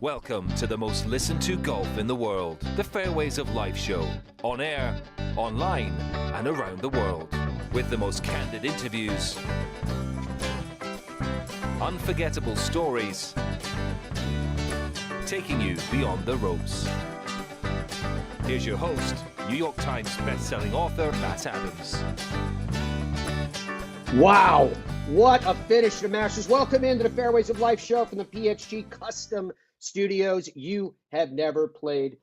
Welcome to the most listened to golf in the world, the Fairways of Life show, on air, online, and around the world, with the most candid interviews, unforgettable stories, taking you beyond the ropes. Here's your host, New York Times best-selling author, Matt Adams. Wow, what a finish to Masters. Welcome into the Fairways of Life show from the PXG Custom Studios. You have never played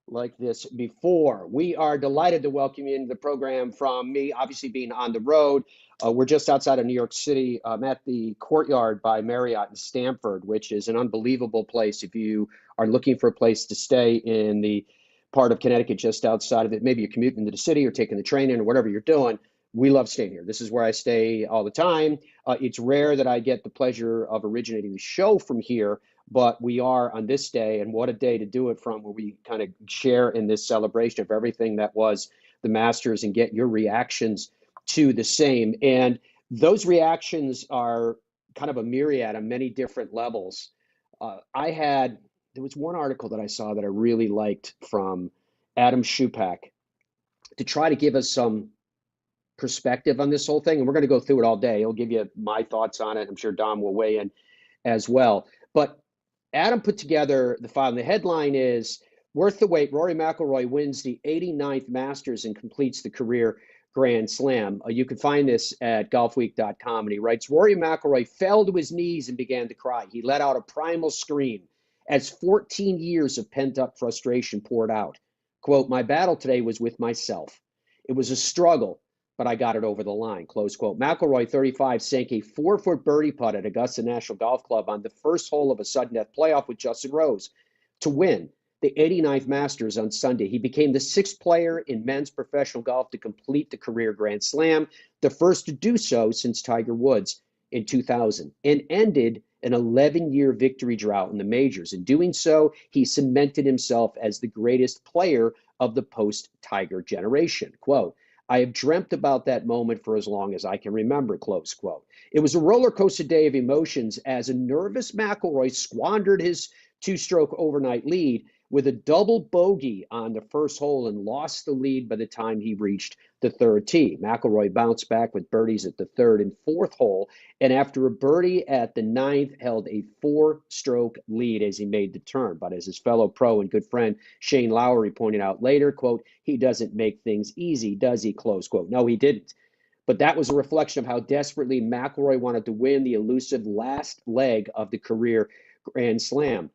like this before. We are delighted to welcome you into the program from me, obviously being on the road. We're just outside of New York City. I'm at the Courtyard by Marriott in Stamford, which is an unbelievable place if you are looking for a place to stay in the part of Connecticut just outside of it. Maybe you're commuting into the city or taking the train in or whatever you're doing. We love staying here. This is where I stay all the time. It's rare that I get the pleasure of originating the show from here, but we are on this day, and what a day to do it from, where we kind of share in this celebration of everything that was the Masters and get your reactions to the same. And those reactions are kind of a myriad on many different levels. There was one article that I saw that I really liked from Adam Schupak to try to give us some perspective on this whole thing. And we're going to go through it all day. He'll give you my thoughts on it. I'm sure Dom will weigh in as well. But Adam put together the file. And the headline is, "Worth the Wait, Rory McIlroy wins the 89th Masters and completes the career Grand Slam." You can find this at golfweek.com. And he writes, "Rory McIlroy fell to his knees and began to cry. He let out a primal scream as 14 years of pent-up frustration poured out. Quote, 'My battle today was with myself. It was a struggle, but I got it over the line,' close quote. McIlroy, 35, sank a 4-foot birdie putt at Augusta National Golf Club on the first hole of a sudden death playoff with Justin Rose to win the 89th Masters on Sunday. He became the 6th player in men's professional golf to complete the career Grand Slam, the first to do so since Tiger Woods in 2000, and ended an 11-year victory drought in the majors. In doing so, he cemented himself as the greatest player of the post-Tiger generation. Quote, 'I have dreamt about that moment for as long as I can remember,' close quote. It was a roller coaster day of emotions as a nervous McIlroy squandered his two-stroke overnight lead with a double bogey on the first hole and lost the lead by the time he reached the third tee. McIlroy bounced back with birdies at the third and fourth hole, and after a birdie at the ninth, held a 4-stroke lead as he made the turn. But as his fellow pro and good friend Shane Lowry pointed out later, quote, 'He doesn't make things easy, does he?' Close quote. No, he didn't. But that was a reflection of how desperately McIlroy wanted to win the elusive last leg of the career Grand Slam."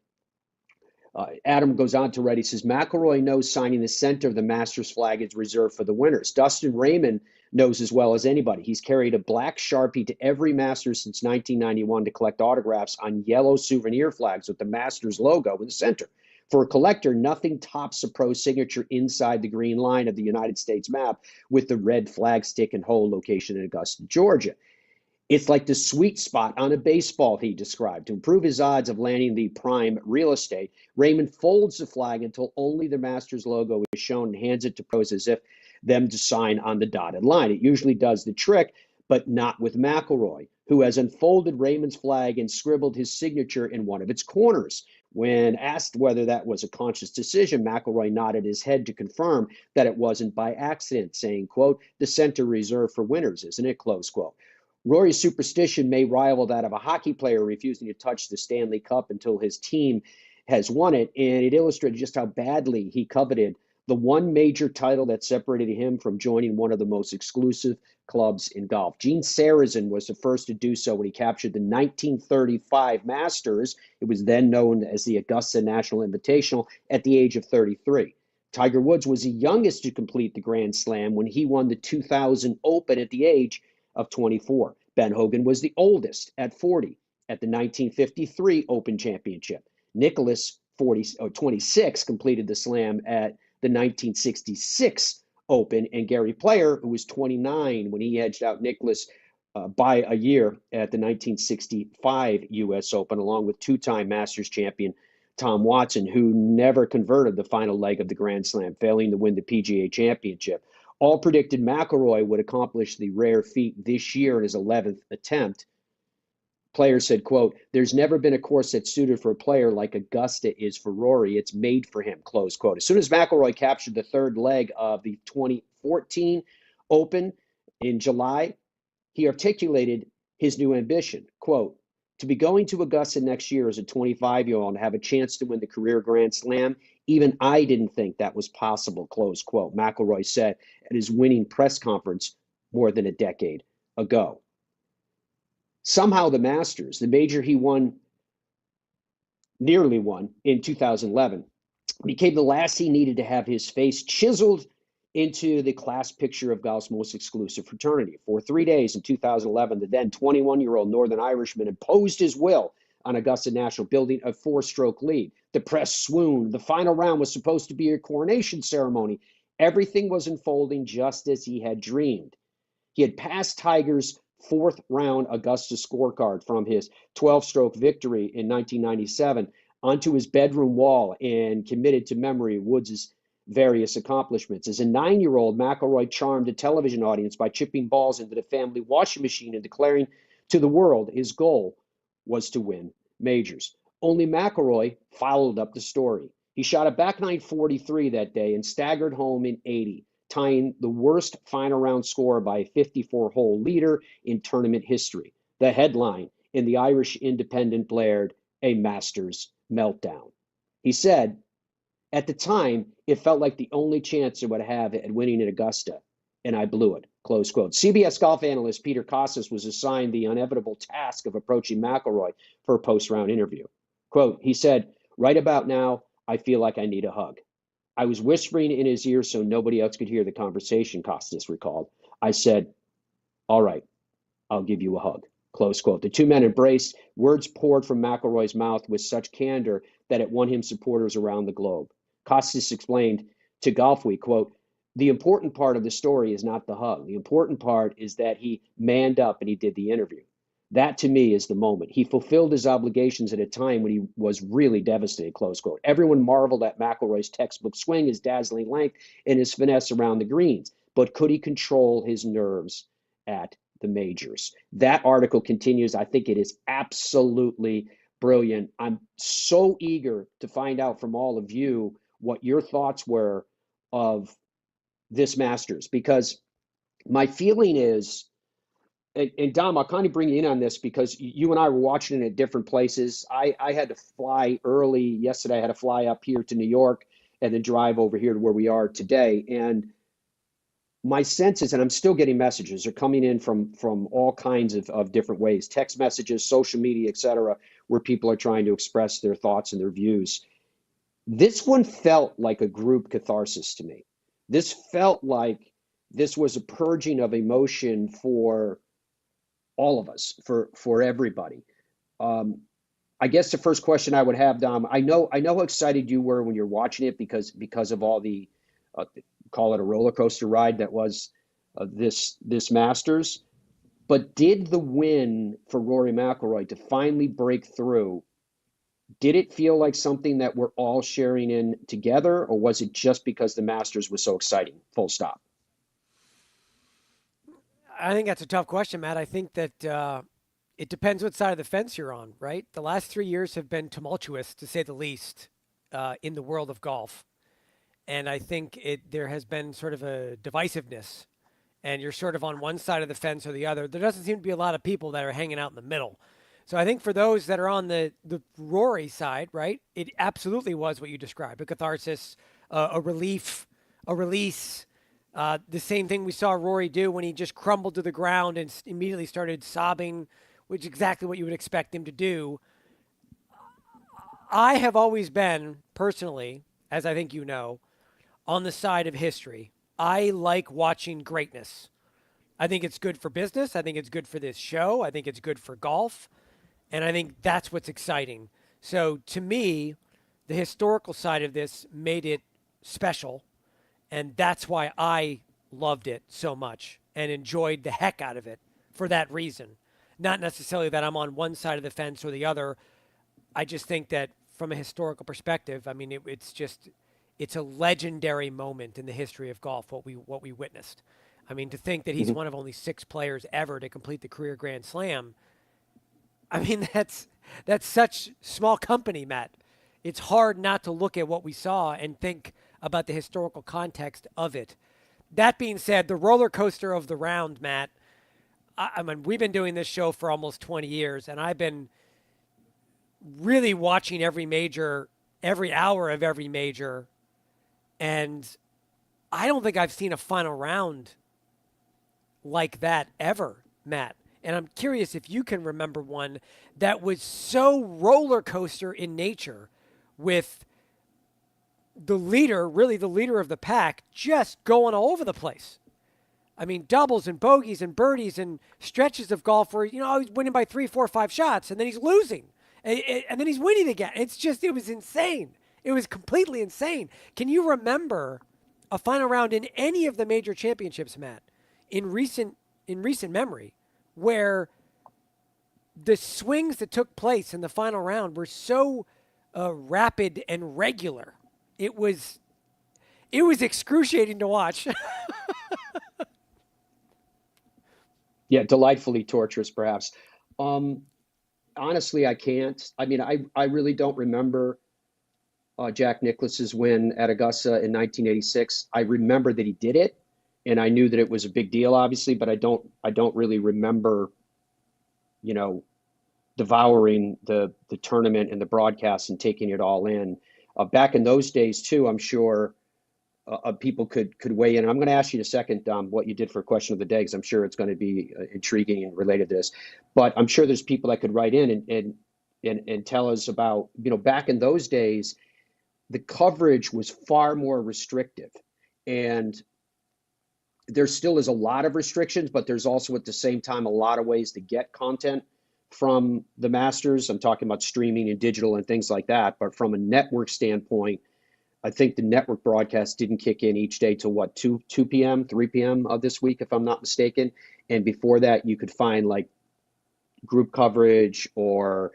Adam goes on to write, he says, "McIlroy knows signing the center of the Masters flag is reserved for the winners. Dustin Raymond knows as well as anybody. He's carried a black Sharpie to every Masters since 1991 to collect autographs on yellow souvenir flags with the Masters logo in the center. For a collector, nothing tops a pro signature inside the green line of the United States map with the red flag stick and hole location in Augusta, Georgia. It's like the sweet spot on a baseball," he described. To improve his odds of landing the prime real estate, Raymond folds the flag until only the Masters logo is shown and hands it to pros as if them to sign on the dotted line. It usually does the trick, but not with McIlroy, who has unfolded Raymond's flag and scribbled his signature in one of its corners. When asked whether that was a conscious decision, McIlroy nodded his head to confirm that it wasn't by accident, saying, quote, "The center reserved for winners, isn't it?" Close quote. Rory's superstition may rival that of a hockey player refusing to touch the Stanley Cup until his team has won it, and it illustrated just how badly he coveted the one major title that separated him from joining one of the most exclusive clubs in golf. Gene Sarazen was the first to do so when he captured the 1935 Masters. It was then known as the Augusta National Invitational at the age of 33. Tiger Woods was the youngest to complete the Grand Slam when he won the 2000 Open at the age of 24. Ben Hogan was the oldest at 40 at the 1953 Open Championship. Nicklaus, 26, completed the Slam at the 1966 Open, and Gary Player, who was 29 when he edged out Nicklaus by a year at the 1965 U.S. Open, along with two-time Masters champion Tom Watson, who never converted the final leg of the Grand Slam, failing to win the PGA Championship. All predicted McIlroy would accomplish the rare feat this year in his 11th attempt. Player said, quote, "There's never been a course that's suited for a player like Augusta is for Rory. It's made for him," close quote. As soon as McIlroy captured the third leg of the 2014 Open in July, he articulated his new ambition, quote, "To be going to Augusta next year as a 25-year-old and have a chance to win the career Grand Slam, even I didn't think that was possible," close quote, McIlroy said at his winning press conference more than a decade ago. Somehow the Masters, the major he nearly won in 2011, became the last he needed to have his face chiseled into the class picture of golf's most exclusive fraternity. For 3 days in 2011, the then 21-year-old Northern Irishman imposed his will on Augusta National, building a four-stroke lead. The press swooned. The final round was supposed to be a coronation ceremony. Everything was unfolding just as he had dreamed. He had passed Tiger's fourth round Augusta scorecard from his 12-stroke victory in 1997 onto his bedroom wall and committed to memory Woods' various accomplishments. As a 9-year-old, McIlroy charmed a television audience by chipping balls into the family washing machine and declaring to the world his goal was to win majors. Only McIlroy followed up the story. He shot a back nine 43 that day and staggered home in 80, tying the worst final round score by a 54-hole leader in tournament history. The headline in the Irish Independent blared, "A Masters meltdown." He said, "At the time, it felt like the only chance I would have at winning at Augusta, and I blew it," close quote. CBS golf analyst Peter Kostis was assigned the inevitable task of approaching McIlroy for a post-round interview. Quote, he said, "Right about now, I feel like I need a hug. I was whispering in his ear so nobody else could hear the conversation," Kostis recalled. "I said, 'All right, I'll give you a hug,'" close quote. The two men embraced. Words poured from McIlroy's mouth with such candor that it won him supporters around the globe. Kostis explained to Golfweek, quote, "The important part of the story is not the hug. The important part is that he manned up and he did the interview. That, to me, is the moment. He fulfilled his obligations at a time when he was really devastated," close quote. Everyone marveled at McIlroy's textbook swing, his dazzling length, and his finesse around the greens. But could he control his nerves at the majors? That article continues. I think it is absolutely brilliant. I'm so eager to find out from all of you what your thoughts were of this Masters, because my feeling is, and Dom, I'll kind of bring you in on this because you and I were watching it at different places. I had to fly early yesterday. I had to fly up here to New York and then drive over here to where we are today. And my sense is, and I'm still getting messages, are coming in from all kinds of different ways, text messages, social media, et cetera, where people are trying to express their thoughts and their views. This one felt like a group catharsis to me. This felt like this was a purging of emotion for all of us, for everybody. I guess the first question I would have, Dom, I know how excited you were when you're watching it because of all the call it a roller coaster ride that was this Masters. But did the win for Rory McIlroy to finally break through, did it feel like something that we're all sharing in together, or was it just because the Masters was so exciting? Full stop. I think that's a tough question, Matt. I think that it depends what side of the fence you're on, right? The last 3 years have been tumultuous, to say the least, in the world of golf. And I think there has been sort of a divisiveness, and you're sort of on one side of the fence or the other. There doesn't seem to be a lot of people that are hanging out in the middle. So I think for those that are on the Rory side, right, it absolutely was what you described, a catharsis, a relief, a release. The same thing we saw Rory do when he just crumbled to the ground and immediately started sobbing, which is exactly what you would expect him to do. I have always been, personally, as I think you know, on the side of history. I like watching greatness. I think it's good for business. I think it's good for this show. I think it's good for golf. And I think that's what's exciting. So to me, the historical side of this made it special. And that's why I loved it so much and enjoyed the heck out of it for that reason. Not necessarily that I'm on one side of the fence or the other. I just think that from a historical perspective, I mean, it's a legendary moment in the history of golf, what we witnessed. I mean, to think that he's one of only 6 players ever to complete the career Grand Slam, I mean, that's such small company, Matt. It's hard not to look at what we saw and think about the historical context of it. That being said, the roller coaster of the round, Matt. I mean, we've been doing this show for almost 20 years, and I've been really watching every major, every hour of every major, and I don't think I've seen a final round like that ever, Matt. And I'm curious if you can remember one that was so roller coaster in nature with the leader, really the leader of the pack, just going all over the place. I mean, doubles and bogeys and birdies and stretches of golf where, he's winning by 3, 4, 5 shots and then he's losing and then he's winning again. It was insane. It was completely insane. Can you remember a final round in any of the major championships, Matt, in recent memory, where the swings that took place in the final round were so rapid and regular? It was excruciating to watch. Yeah, delightfully torturous, perhaps. Honestly, I can't. I mean, I really don't remember Jack Nicklaus's win at Augusta in 1986. I remember that he did it, and I knew that it was a big deal, obviously, but I don't really remember, devouring the tournament and the broadcast and taking it all in. Back in those days, too, I'm sure people could weigh in. And I'm going to ask you in a second what you did for question of the day, because I'm sure it's going to be intriguing and related to this. But I'm sure there's people that could write in and tell us about, back in those days, the coverage was far more restrictive. And there still is a lot of restrictions, but there's also at the same time a lot of ways to get content from the Masters. I'm talking about streaming and digital and things like that. But from a network standpoint, I think the network broadcast didn't kick in each day till 2 p.m., 3 p.m. of this week, if I'm not mistaken. And before that, you could find like group coverage, or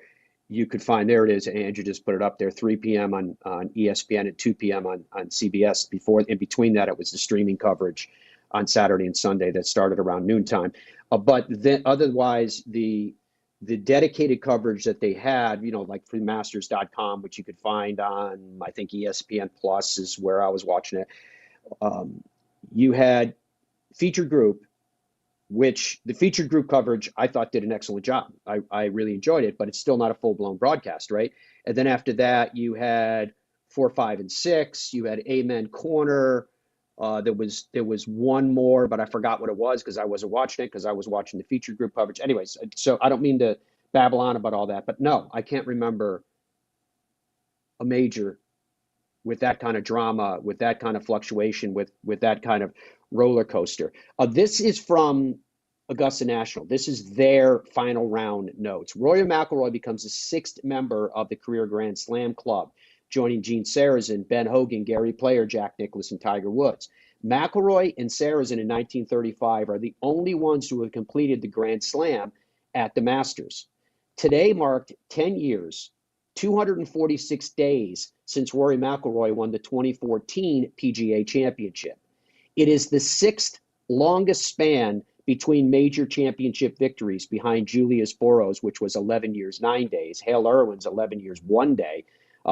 you could find, there it is, Andrew just put it up there, 3 p.m. on ESPN and 2 p.m. on CBS. In between that, it was the streaming coverage on Saturday and Sunday that started around noontime. But then otherwise, the dedicated coverage that they had, like freemasters.com, which you could find on, I think ESPN Plus is where I was watching it. You had featured group, which the featured group coverage I thought did an excellent job. I really enjoyed it, but it's still not a full-blown broadcast, right? And then after that, you had 4, 5, and 6. You had Amen Corner. There was one more, but I forgot what it was because I wasn't watching it, because I was watching the featured group coverage. Anyways, so I don't mean to babble on about all that, but no, I can't remember a major with that kind of drama, with that kind of fluctuation, with that kind of roller coaster. This is from Augusta National. This is their final round notes. Rory McIlroy becomes the 6th member of the career Grand Slam club, joining Gene Sarazen, Ben Hogan, Gary Player, Jack Nicklaus, and Tiger Woods. McIlroy and Sarazen in 1935 are the only ones who have completed the Grand Slam at the Masters. Today marked 10 years, 246 days since Rory McIlroy won the 2014 PGA Championship. It is the 6th longest span between major championship victories, behind Julius Boros, which was 11 years, 9 days, Hale Irwin's 11 years, 1 day,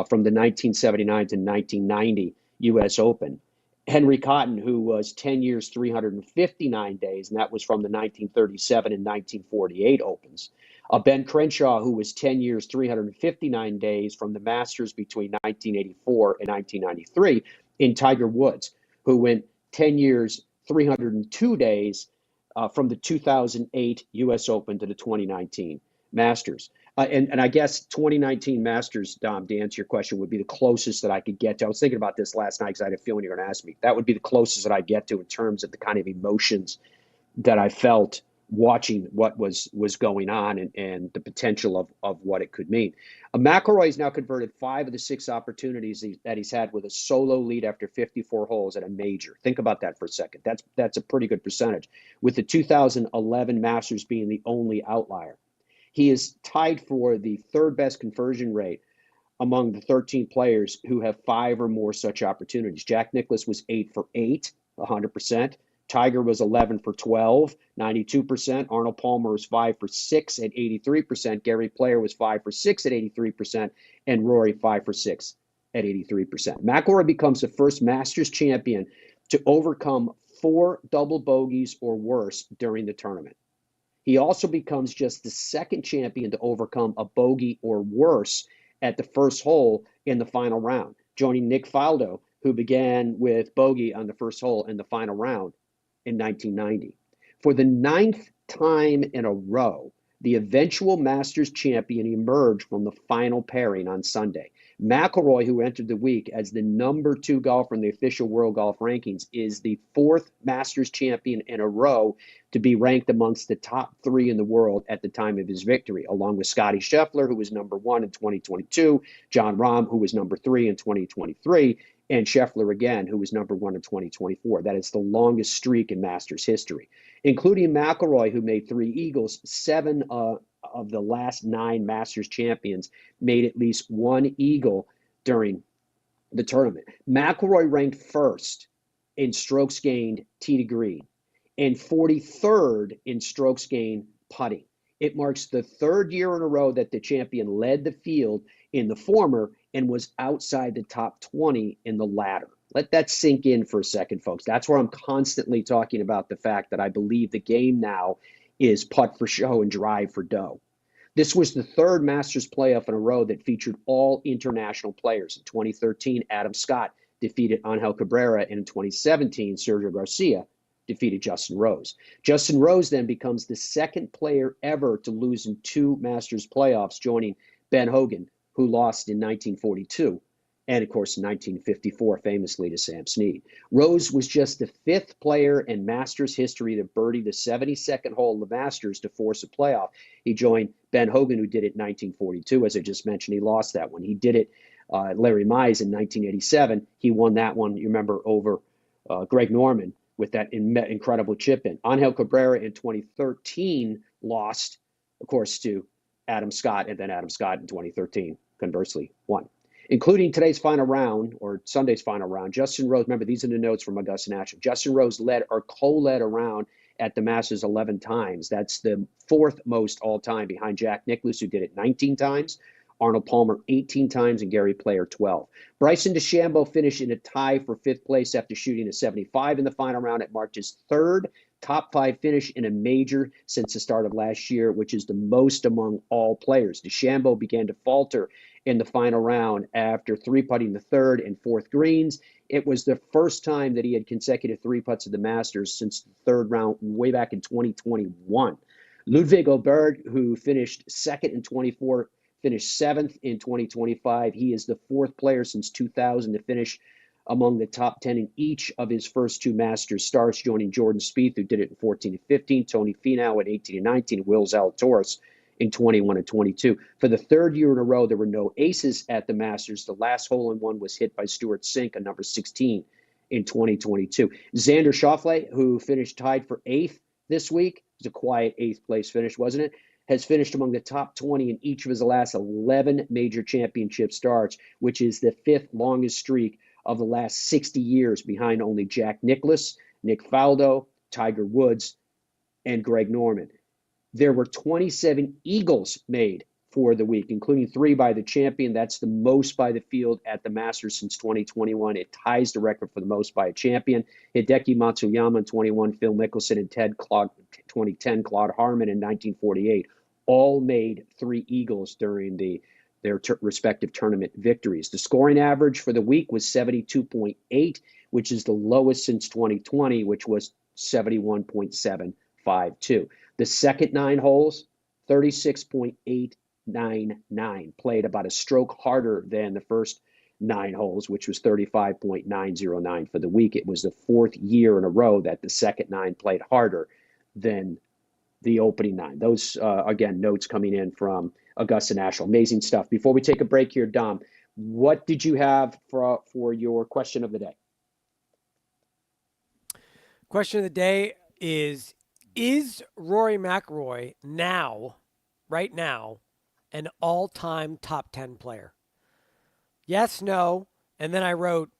from the 1979 to 1990 U.S. Open. Henry Cotton, who was 10 years, 359 days, and that was from the 1937 and 1948 Opens. Ben Crenshaw, who was 10 years, 359 days from the Masters between 1984 and 1993. And Tiger Woods, who went 10 years, 302 days from the 2008 U.S. Open to the 2019 Masters. And I guess 2019 Masters, Dom, to answer your question, would be the closest that I could get to. I was thinking about this last night because I had a feeling you were going to ask me. That would be the closest that I get to in terms of the kind of emotions that I felt watching what was going on and the potential of what it could mean. McIlroy has now converted 5 of the 6 opportunities that he's had with a solo lead after 54 holes at a major. Think about that for a second. That's a pretty good percentage, with the 2011 Masters being the only outlier. He is tied for the 3rd best conversion rate among the 13 players who have 5 or more such opportunities. Jack Nicklaus was 8 for 8, 100%. Tiger was 11 for 12, 92%. Arnold Palmer was 5 for 6 at 83%. Gary Player was 5 for 6 at 83%. And Rory 5 for 6 at 83%. McIlroy becomes the first Masters champion to overcome 4 double bogeys or worse during the tournament. He also becomes just the second champion to overcome a bogey or worse at the first hole in the final round, joining Nick Faldo, who began with bogey on the first hole in the final round in 1990. For the 9th time in a row, the eventual Masters champion emerged from the final pairing on Sunday. McIlroy, who entered the week as the number 2 golfer in the official world golf rankings, is the 4th Masters champion in a row to be ranked amongst the top 3 in the world at the time of his victory, along with Scottie Scheffler, who was number 1 in 2022, John Rahm, who was number 3 in 2023, and Scheffler again, who was number 1 in 2024. That is the longest streak in Masters history, including McIlroy, who made 3 eagles. 7 of the last 9 Masters champions made at least 1 eagle during the tournament. McIlroy ranked first in strokes gained tee to green and 43rd in strokes gained putting. It marks the 3rd year in a row that the champion led the field in the former and was outside the top 20 in the latter. Let that sink in for a second, folks. That's where I'm constantly talking about the fact that I believe the game now is putt for show and drive for dough. This was the 3rd Masters playoff in a row that featured all international players. In 2013, Adam Scott defeated Angel Cabrera, and in 2017, Sergio Garcia defeated Justin Rose. Justin Rose then becomes the 2nd player ever to lose in 2 Masters playoffs, joining Ben Hogan, who lost in 1942, and of course in 1954 famously to Sam Snead. Rose was just the 5th player in Masters history to birdie the 72nd hole of the Masters to force a playoff. He joined Ben Hogan, who did it in 1942. As I just mentioned, he lost that one. He did it, Larry Mize, in 1987. He won that one, you remember, over Greg Norman with that incredible chip in. Angel Cabrera in 2013 lost, of course, to Adam Scott, and then Adam Scott in 2013 conversely won. Including today's final round, or Sunday's final round, Justin Rose, remember, these are the notes from Augusta National. Justin Rose led or co-led a round at the Masters 11 times. That's the 4th most all-time, behind Jack Nicklaus, who did it 19 times, Arnold Palmer 18 times, and Gary Player 12. Bryson DeChambeau finished in a tie for 5th place after shooting a 75 in the final round. It marked his 3rd top 5 finish in a major since the start of last year, which is the most among all players. DeChambeau began to falter in the final round after 3-putting the 3rd and 4th greens. It was the first time that he had consecutive 3-putts at the Masters since the 3rd round way back in 2021. Ludwig Oberg, who finished 2nd in 24, finished 7th in 2025. He is the 4th player since 2000 to finish among the top 10 in each of his first 2 Masters starts, joining Jordan Spieth, who did it in 14 and 15, Tony Finau at 18 and 19, and Will Zalatoris in 21 and 22. For the 3rd year in a row, there were no aces at the Masters. The last hole-in-one was hit by Stuart Sink, a number 16, in 2022. Xander Schauffele, who finished tied for 8th this week, it was a quiet 8th place finish, wasn't it? Has finished among the top 20 in each of his last 11 major championship starts, which is the 5th longest streak of the last 60 years, behind only Jack Nicklaus, Nick Faldo, Tiger Woods, and Greg Norman. There were 27 eagles made for the week, including 3 by the champion. That's the most by the field at the Masters since 2021. It ties the record for the most by a champion. Hideki Matsuyama in 21, Phil Mickelson in 2010, Claude Harmon in 1948, all made 3 eagles during their respective tournament victories. The scoring average for the week was 72.8, which is the lowest since 2020, which was 71.752. The second 9 holes, 36.899, played about a stroke harder than the first 9 holes, which was 35.909 for the week. It was the 4th year in a row that the second 9 played harder than the opening 9. Those, again, notes coming in from Augusta National. Amazing stuff. Before we take a break here, Dom, what did you have for your question of the day? Question of the day is Rory McIlroy right now, an all-time top 10 player? Yes, no, and then I wrote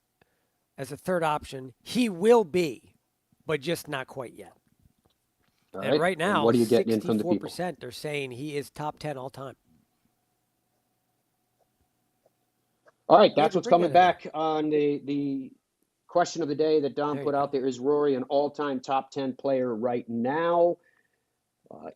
as a third option, he will be but just not quite yet. All And right And now, what are you getting in from the people? 64% they're saying he is top 10 all time. All right, that's David, what's bring coming that in back on the question of the day that Don There you put out go. there. Is Rory an all-time top 10 player right now?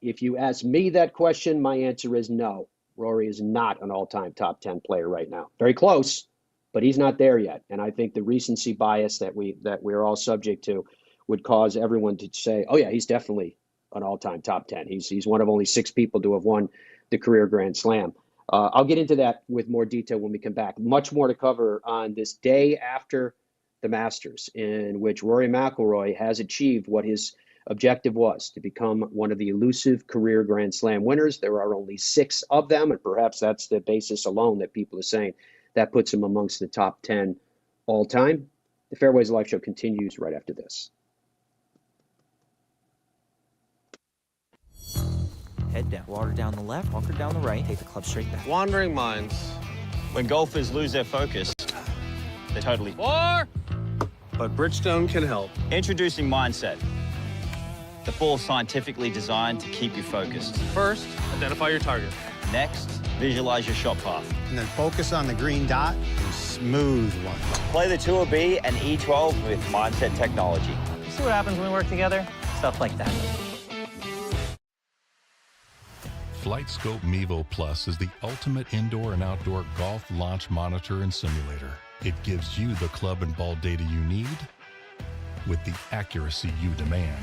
If you ask me that question, my answer is no. Rory is not an all-time top 10 player right now. Very close, but he's not there yet. And I think the recency bias that we're all subject to would cause everyone to say, "Oh yeah, he's definitely an all-time top 10. He's one of only 6 people to have won the career Grand Slam." I'll get into that with more detail when we come back. Much more to cover on this day after the Masters, in which Rory McIlroy has achieved what his objective was, to become one of the elusive career Grand Slam winners. There are only 6 of them, and perhaps that's the basis alone that people are saying that puts him amongst the top 10 all time. The Fairways of Life show continues right after this. Head down, water down the left, bunker down the right, take the club straight back. Wandering minds. When golfers lose their focus, they're totally... But Bridgestone can help. Introducing Mindset. The ball's scientifically designed to keep you focused. First, identify your target. Next, visualize your shot path. And then focus on the green dot and smooth one. Play the Tour B and E12 with Mindset technology. You see what happens when we work together? Stuff like that. FlightScope Mevo Plus is the ultimate indoor and outdoor golf launch monitor and simulator. It gives you the club and ball data you need with the accuracy you demand.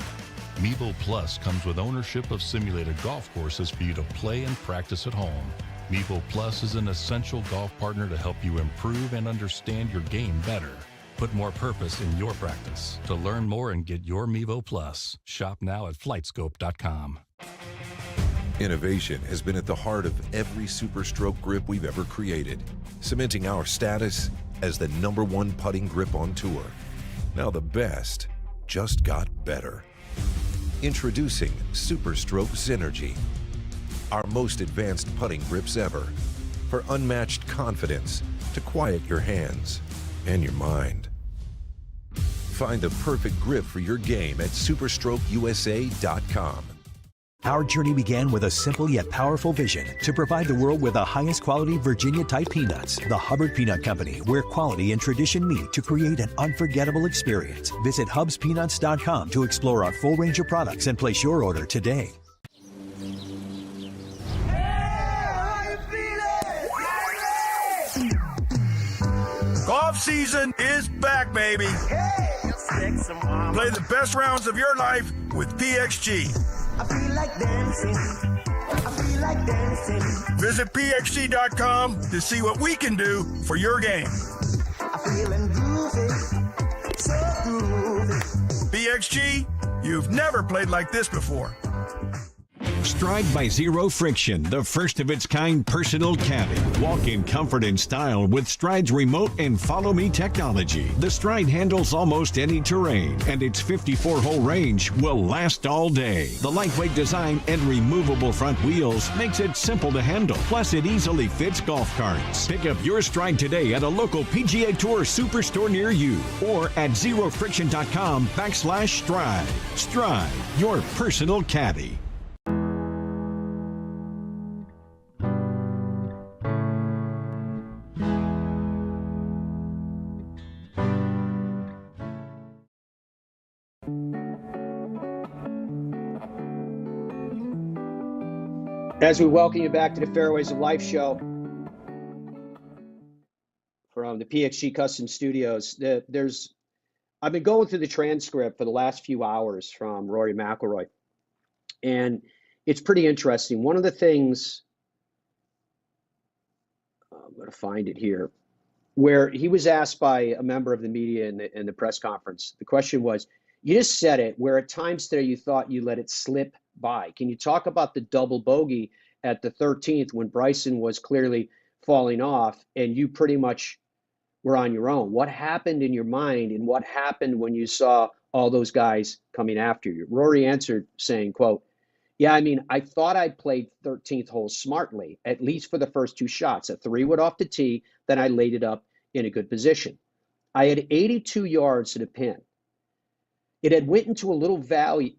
Mevo Plus comes with ownership of simulated golf courses for you to play and practice at home. Mevo Plus is an essential golf partner to help you improve and understand your game better. Put more purpose in your practice. To learn more and get your Mevo Plus, shop now at flightscope.com. Innovation has been at the heart of every Super Stroke grip we've ever created, cementing our status as the #1 putting grip on tour. Now the best just got better. Introducing Super Stroke Synergy, our most advanced putting grips ever, for unmatched confidence to quiet your hands and your mind. Find the perfect grip for your game at superstrokeusa.com. Our journey began with a simple yet powerful vision to provide the world with the highest quality Virginia-type peanuts. The Hubbard Peanut Company, where quality and tradition meet to create an unforgettable experience. Visit hubspeanuts.com to explore our full range of products and place your order today. Golf season is back, baby. Play the best rounds of your life with PXG. I feel like dancing. I feel like dancing. Visit pxg.com to see what we can do for your game. I feel groovy, so groovy. PXG, you've never played like this before. Stride by Zero Friction, the first of its kind personal caddy. Walk in comfort and style with Stride's remote and follow me technology. The Stride handles almost any terrain, and its 54-hole range will last all day. The lightweight design and removable front wheels makes it simple to handle. Plus, it easily fits golf carts. Pick up your Stride today at a local PGA Tour Superstore near you or at zerofriction.com/Stride. Stride, your personal caddy. As we welcome you back to the Fairways of Life show from the PXG Custom Studios, I've been going through the transcript for the last few hours from Rory McIlroy, and it's pretty interesting. One of the things, I'm going to find it here, where he was asked by a member of the media in the press conference, the question was, you just said it, where at times today you thought you let it slip by. Can you talk about the double bogey at the 13th when Bryson was clearly falling off and you pretty much were on your own? What happened in your mind, and what happened when you saw all those guys coming after you? Rory answered saying, quote, "Yeah, I mean, I thought I played 13th hole smartly, at least for the first 2 shots. A 3-wood off the tee, then I laid it up in a good position. I had 82 yards to the pin. It had went into a little valley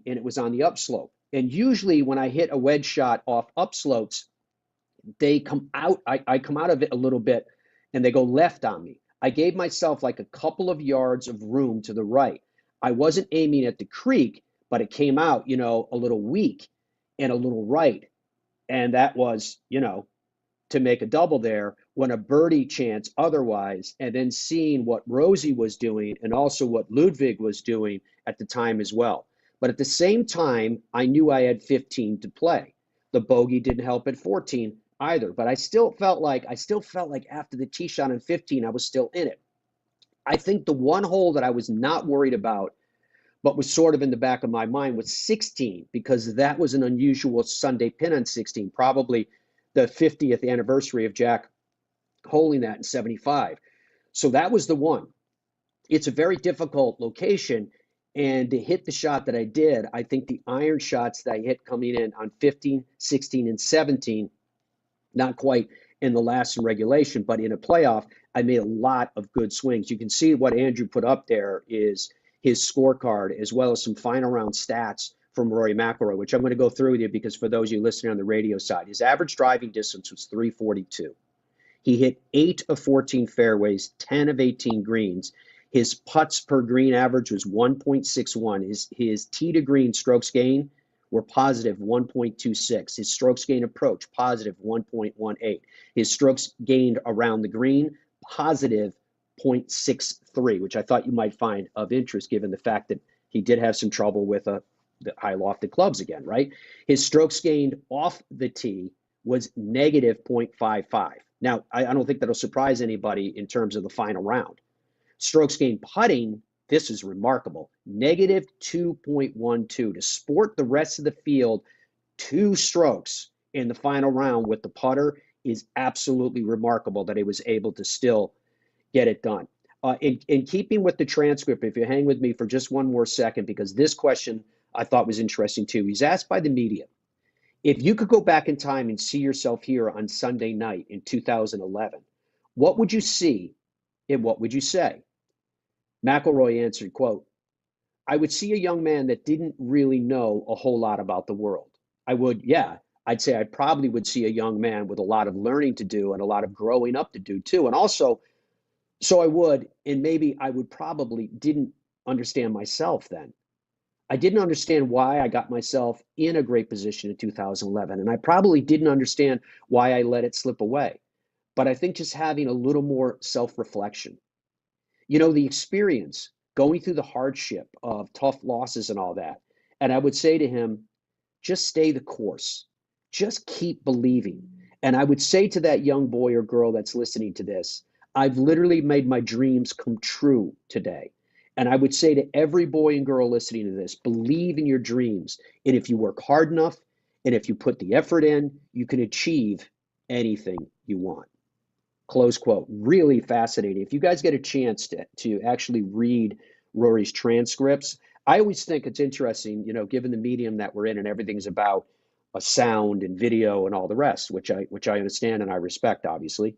and it was on the upslope. And usually when I hit a wedge shot off upslopes, they come out, I come out of it a little bit and they go left on me. I gave myself like a couple of yards of room to the right. I wasn't aiming at the creek, but it came out, a little weak and a little right. And that was, to make a double there when a birdie chance otherwise, and then seeing what Rosie was doing and also what Ludwig was doing at the time as well. But at the same time, I knew I had 15 to play. The bogey didn't help at 14 either, but I still felt like after the tee shot on 15, I was still in it. I think the one hole that I was not worried about, but was sort of in the back of my mind, was 16, because that was an unusual Sunday pin on 16, probably the 50th anniversary of Jack holding that in 75. So that was the one. It's a very difficult location, and to hit the shot that I did, I think the iron shots that I hit coming in on 15, 16, and 17, not quite in the last in regulation, but in a playoff, I made a lot of good swings. You can see what Andrew put up there is his scorecard, as well as some final round stats from Rory McIlroy, which I'm going to go through with you because for those of you listening on the radio side, his average driving distance was 342. He hit 8 of 14 fairways, 10 of 18 greens. His putts per green average was 1.61. His tee to green strokes gain were positive 1.26. His strokes gain approach, positive 1.18. His strokes gained around the green, positive 0.63, which I thought you might find of interest given the fact that he did have some trouble with the high lofted clubs again, right? His strokes gained off the tee was negative 0.55. Now, I don't think that'll surprise anybody in terms of the final round. Strokes gained putting, this is remarkable, negative 2.12. To sport the rest of the field 2 strokes in the final round with the putter is absolutely remarkable that he was able to still get it done. In keeping with the transcript, if you hang with me for just one more second, because this question I thought was interesting too. He's asked by the media, if you could go back in time and see yourself here on Sunday night in 2011, what would you see and what would you say? McIlroy answered, quote, I would see a young man that didn't really know a whole lot about the world. I'd say I probably would see a young man with a lot of learning to do and a lot of growing up to do too. And also, so I would, and maybe I would probably didn't understand myself then. I didn't understand why I got myself in a great position in 2011, and I probably didn't understand why I let it slip away. But I think just having a little more self-reflection, the experience, going through the hardship of tough losses and all that. And I would say to him, just stay the course. Just keep believing. And I would say to that young boy or girl that's listening to this, I've literally made my dreams come true today. And I would say to every boy and girl listening to this, believe in your dreams. And if you work hard enough, and if you put the effort in, you can achieve anything you want. Close quote. Really fascinating. If you guys get a chance to actually read Rory's transcripts, I always think it's interesting, given the medium that we're in and everything's about a sound and video and all the rest, which I understand and I respect, obviously.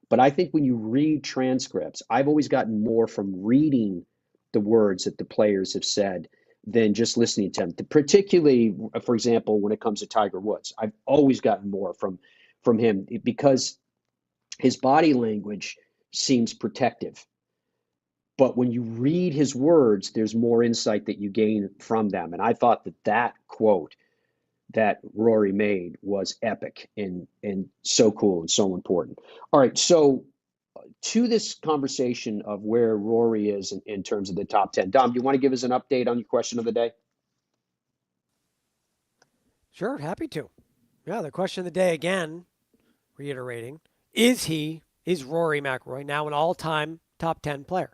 But I think when you read transcripts, I've always gotten more from reading the words that the players have said than just listening to them. Particularly, for example, when it comes to Tiger Woods, I've always gotten more from him because his body language seems protective. But when you read his words, there's more insight that you gain from them. And I thought that quote that Rory made was epic and so cool and so important. All right, so to this conversation of where Rory is in terms of the top 10. Dom, do you want to give us an update on your question of the day? Sure, happy to. Yeah, the question of the day, again, reiterating, is Rory McIlroy now an all-time top 10 player?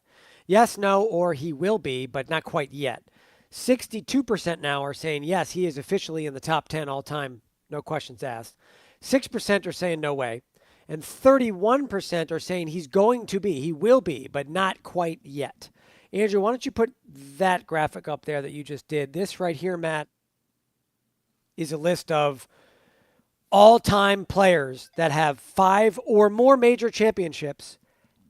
Yes, no, or he will be, but not quite yet. 62% now are saying, yes, he is officially in the top 10 all-time, no questions asked. 6% are saying no way. And 31% are saying he's going to be, he will be, but not quite yet. Andrew, why don't you put that graphic up there that you just did? This right here, Matt, is a list of all-time players that have 5 or more major championships,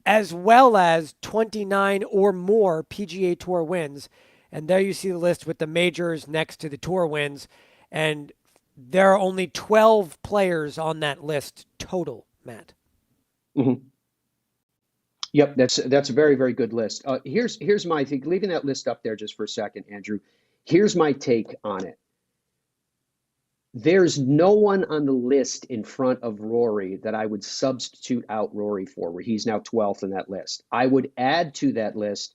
as well as 29 or more PGA Tour wins. And there you see the list with the majors next to the tour wins. And there are only 12 players on that list total, Matt. Mm-hmm. Yep, that's a very, very good list. Here's my thing. Leaving that list up there just for a second, Andrew. Here's my take on it. There's no one on the list in front of Rory that I would substitute out Rory for, where he's now 12th in that list. I would add to that list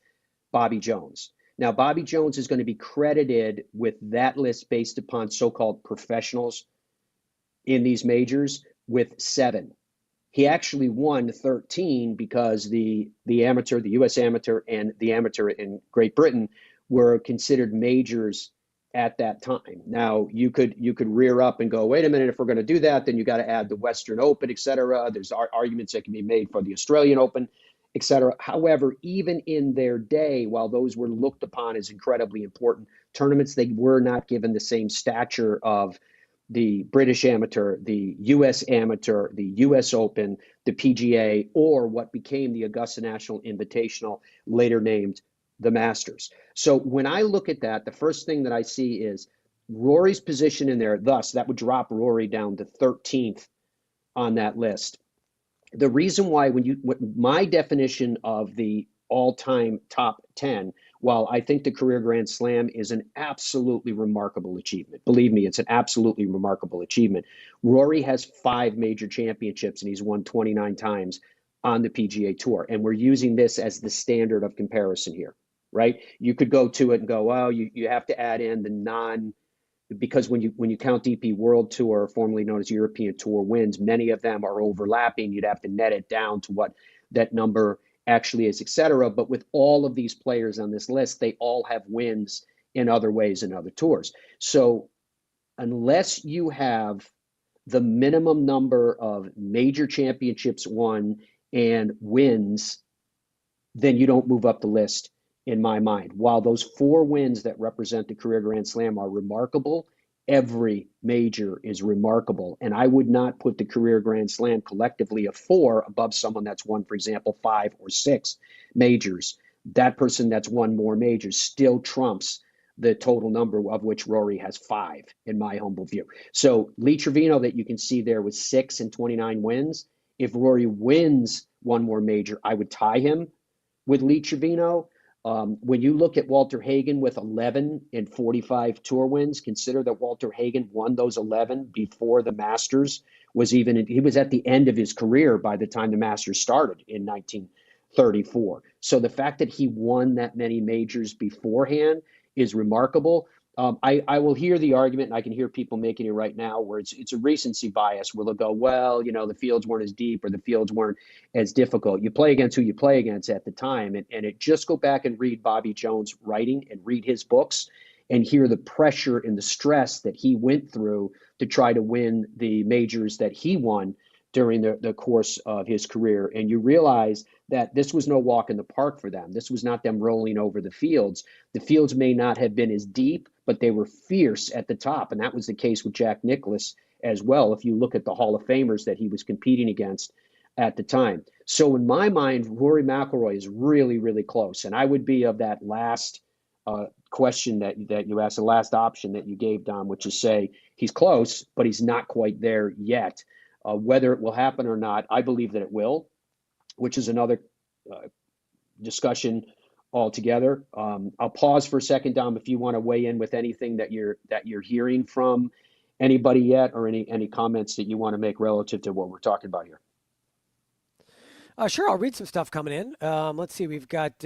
Bobby Jones. Now, Bobby Jones is going to be credited with that list based upon so-called professionals in these majors with 7. He actually won 13 because the amateur, the U.S. amateur, and the amateur in Great Britain were considered majors at that time. Now, you could rear up and go, wait a minute, if we're going to do that, then you got to add the Western Open, et cetera. There's arguments that can be made for the Australian Open, et cetera. However, even in their day, while those were looked upon as incredibly important tournaments, they were not given the same stature of the British Amateur, the U.S. Amateur, the U.S. Open, the PGA, or what became the Augusta National Invitational, later named the Masters. So when I look at that, the first thing that I see is Rory's position in there. Thus, that would drop Rory down to 13th on that list. The reason why, my definition of the all-time top 10, while I think the career Grand Slam is an absolutely remarkable achievement. Believe me, it's an absolutely remarkable achievement. Rory has 5 major championships and he's won 29 times on the PGA Tour. And we're using this as the standard of comparison here, right? You could go to it and go, well, you have to add in the because when you count DP World Tour, formerly known as European Tour wins, many of them are overlapping. You'd have to net it down to what that number actually is, et cetera. But with all of these players on this list, they all have wins in other ways in other tours. So unless you have the minimum number of major championships won and wins, then you don't move up the list in my mind. While those 4 wins that represent the career Grand Slam are remarkable, every major is remarkable. And I would not put the career Grand Slam collectively of 4 above someone that's won, for example, 5 or 6 majors. That person that's won more majors still trumps the total number of which Rory has 5, in my humble view. So Lee Trevino, that you can see there with 6 and 29 wins, if Rory wins one more major, I would tie him with Lee Trevino. When you look at Walter Hagen with 11 and 45 tour wins, consider that Walter Hagen won those 11 before the Masters was even, he was at the end of his career by the time the Masters started in 1934. So the fact that he won that many majors beforehand is remarkable. I will hear the argument, and I can hear people making it right now, where it's a recency bias, where they'll go, well, the fields weren't as deep or the fields weren't as difficult. You play against who you play against at the time. And it just go back and read Bobby Jones' writing and read his books and hear the pressure and the stress that he went through to try to win the majors that he won during the course of his career. And you realize that this was no walk in the park for them. This was not them rolling over the fields. The fields may not have been as deep, but they were fierce at the top. And that was the case with Jack Nicklaus as well, if you look at the Hall of Famers that he was competing against at the time. So in my mind, Rory McIlroy is really, really close. And I would be of that last question that you asked, the last option that you gave, Dom, which is say he's close, but he's not quite there yet. Whether it will happen or not, I believe that it will, which is another discussion altogether. I'll pause for a second, Dom, if you want to weigh in with anything that you're hearing from anybody yet, or any comments that you want to make relative to what we're talking about here. Sure, I'll read some stuff coming in. Let's see. We've got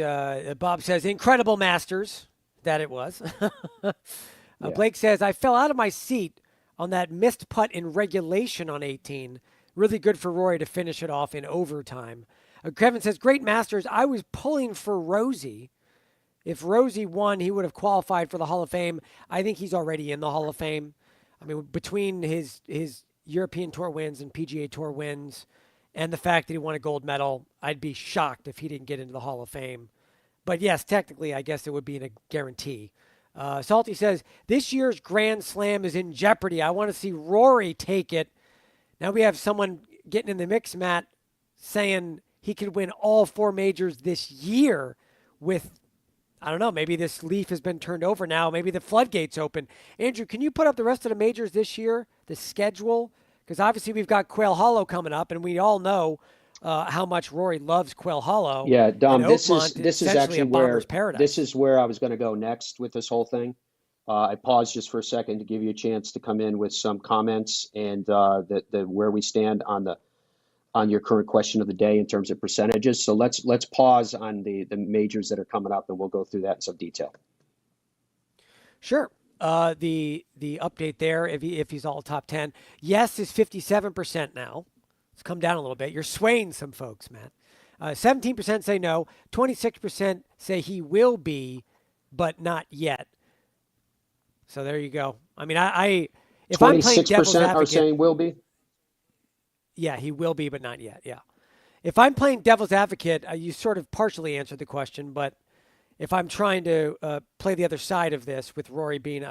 Bob says, incredible Masters, that it was. Blake says, I fell out of my seat on that missed putt in regulation on 18. Really good for Rory to finish it off in overtime. Kevin says, great Masters. I was pulling for Rosie. If Rosie won, he would have qualified for the Hall of Fame. I think he's already in the Hall of Fame. I mean, between his European Tour wins and PGA Tour wins and the fact that he won a gold medal, I'd be shocked if he didn't get into the Hall of Fame. But yes, technically, I guess it would be a guarantee. Salty says, this year's Grand Slam is in jeopardy. I want to see Rory take it. Now we have someone getting in the mix, Matt, saying he could win all 4 majors this year with, I don't know. Maybe this leaf has been turned over now. Maybe the floodgates open. Andrew, can you put up the rest of the majors this year, the schedule? Because obviously we've got Quail Hollow coming up, and we all know how much Rory loves Quail Hollow. Yeah, Dom, and this Oakmont is essentially actually a bomber's paradise. this is where I was going to go next with this whole thing. I paused just for a second to give you a chance to come in with some comments and the where we stand on your current question of the day in terms of percentages. So let's pause on the majors that are coming up, and we'll go through that in some detail. Sure. The update there, if he's all top 10, yes is 57% now. It's come down a little bit. You're swaying some folks, Matt. 17% say no. 26% say he will be, but not yet. So there you go. I mean, if I'm playing devil's 26% advocate, are saying will be. yeah, he will be, but not yet. Yeah. If I'm playing devil's advocate, you sort of partially answered the question, but if I'm trying to play the other side of this with Rory being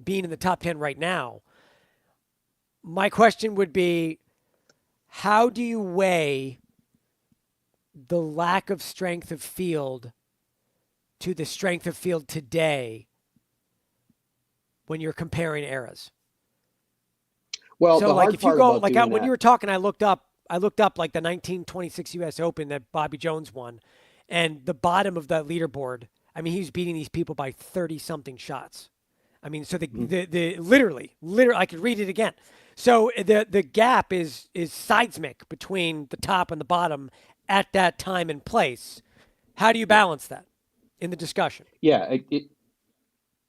in the top 10 right now, my question would be, how do you weigh the lack of strength of field to the strength of field today when you're comparing eras? Well, so the like hard if you part go about like doing when that- you were talking, I looked up like the 1926 U.S. Open that Bobby Jones won, and the bottom of that leaderboard. I mean, he was beating these people by 30-something shots. I mean, so the literally, I could read it again. So the gap is seismic between the top and the bottom at that time and place. How do you balance that in the discussion? Yeah,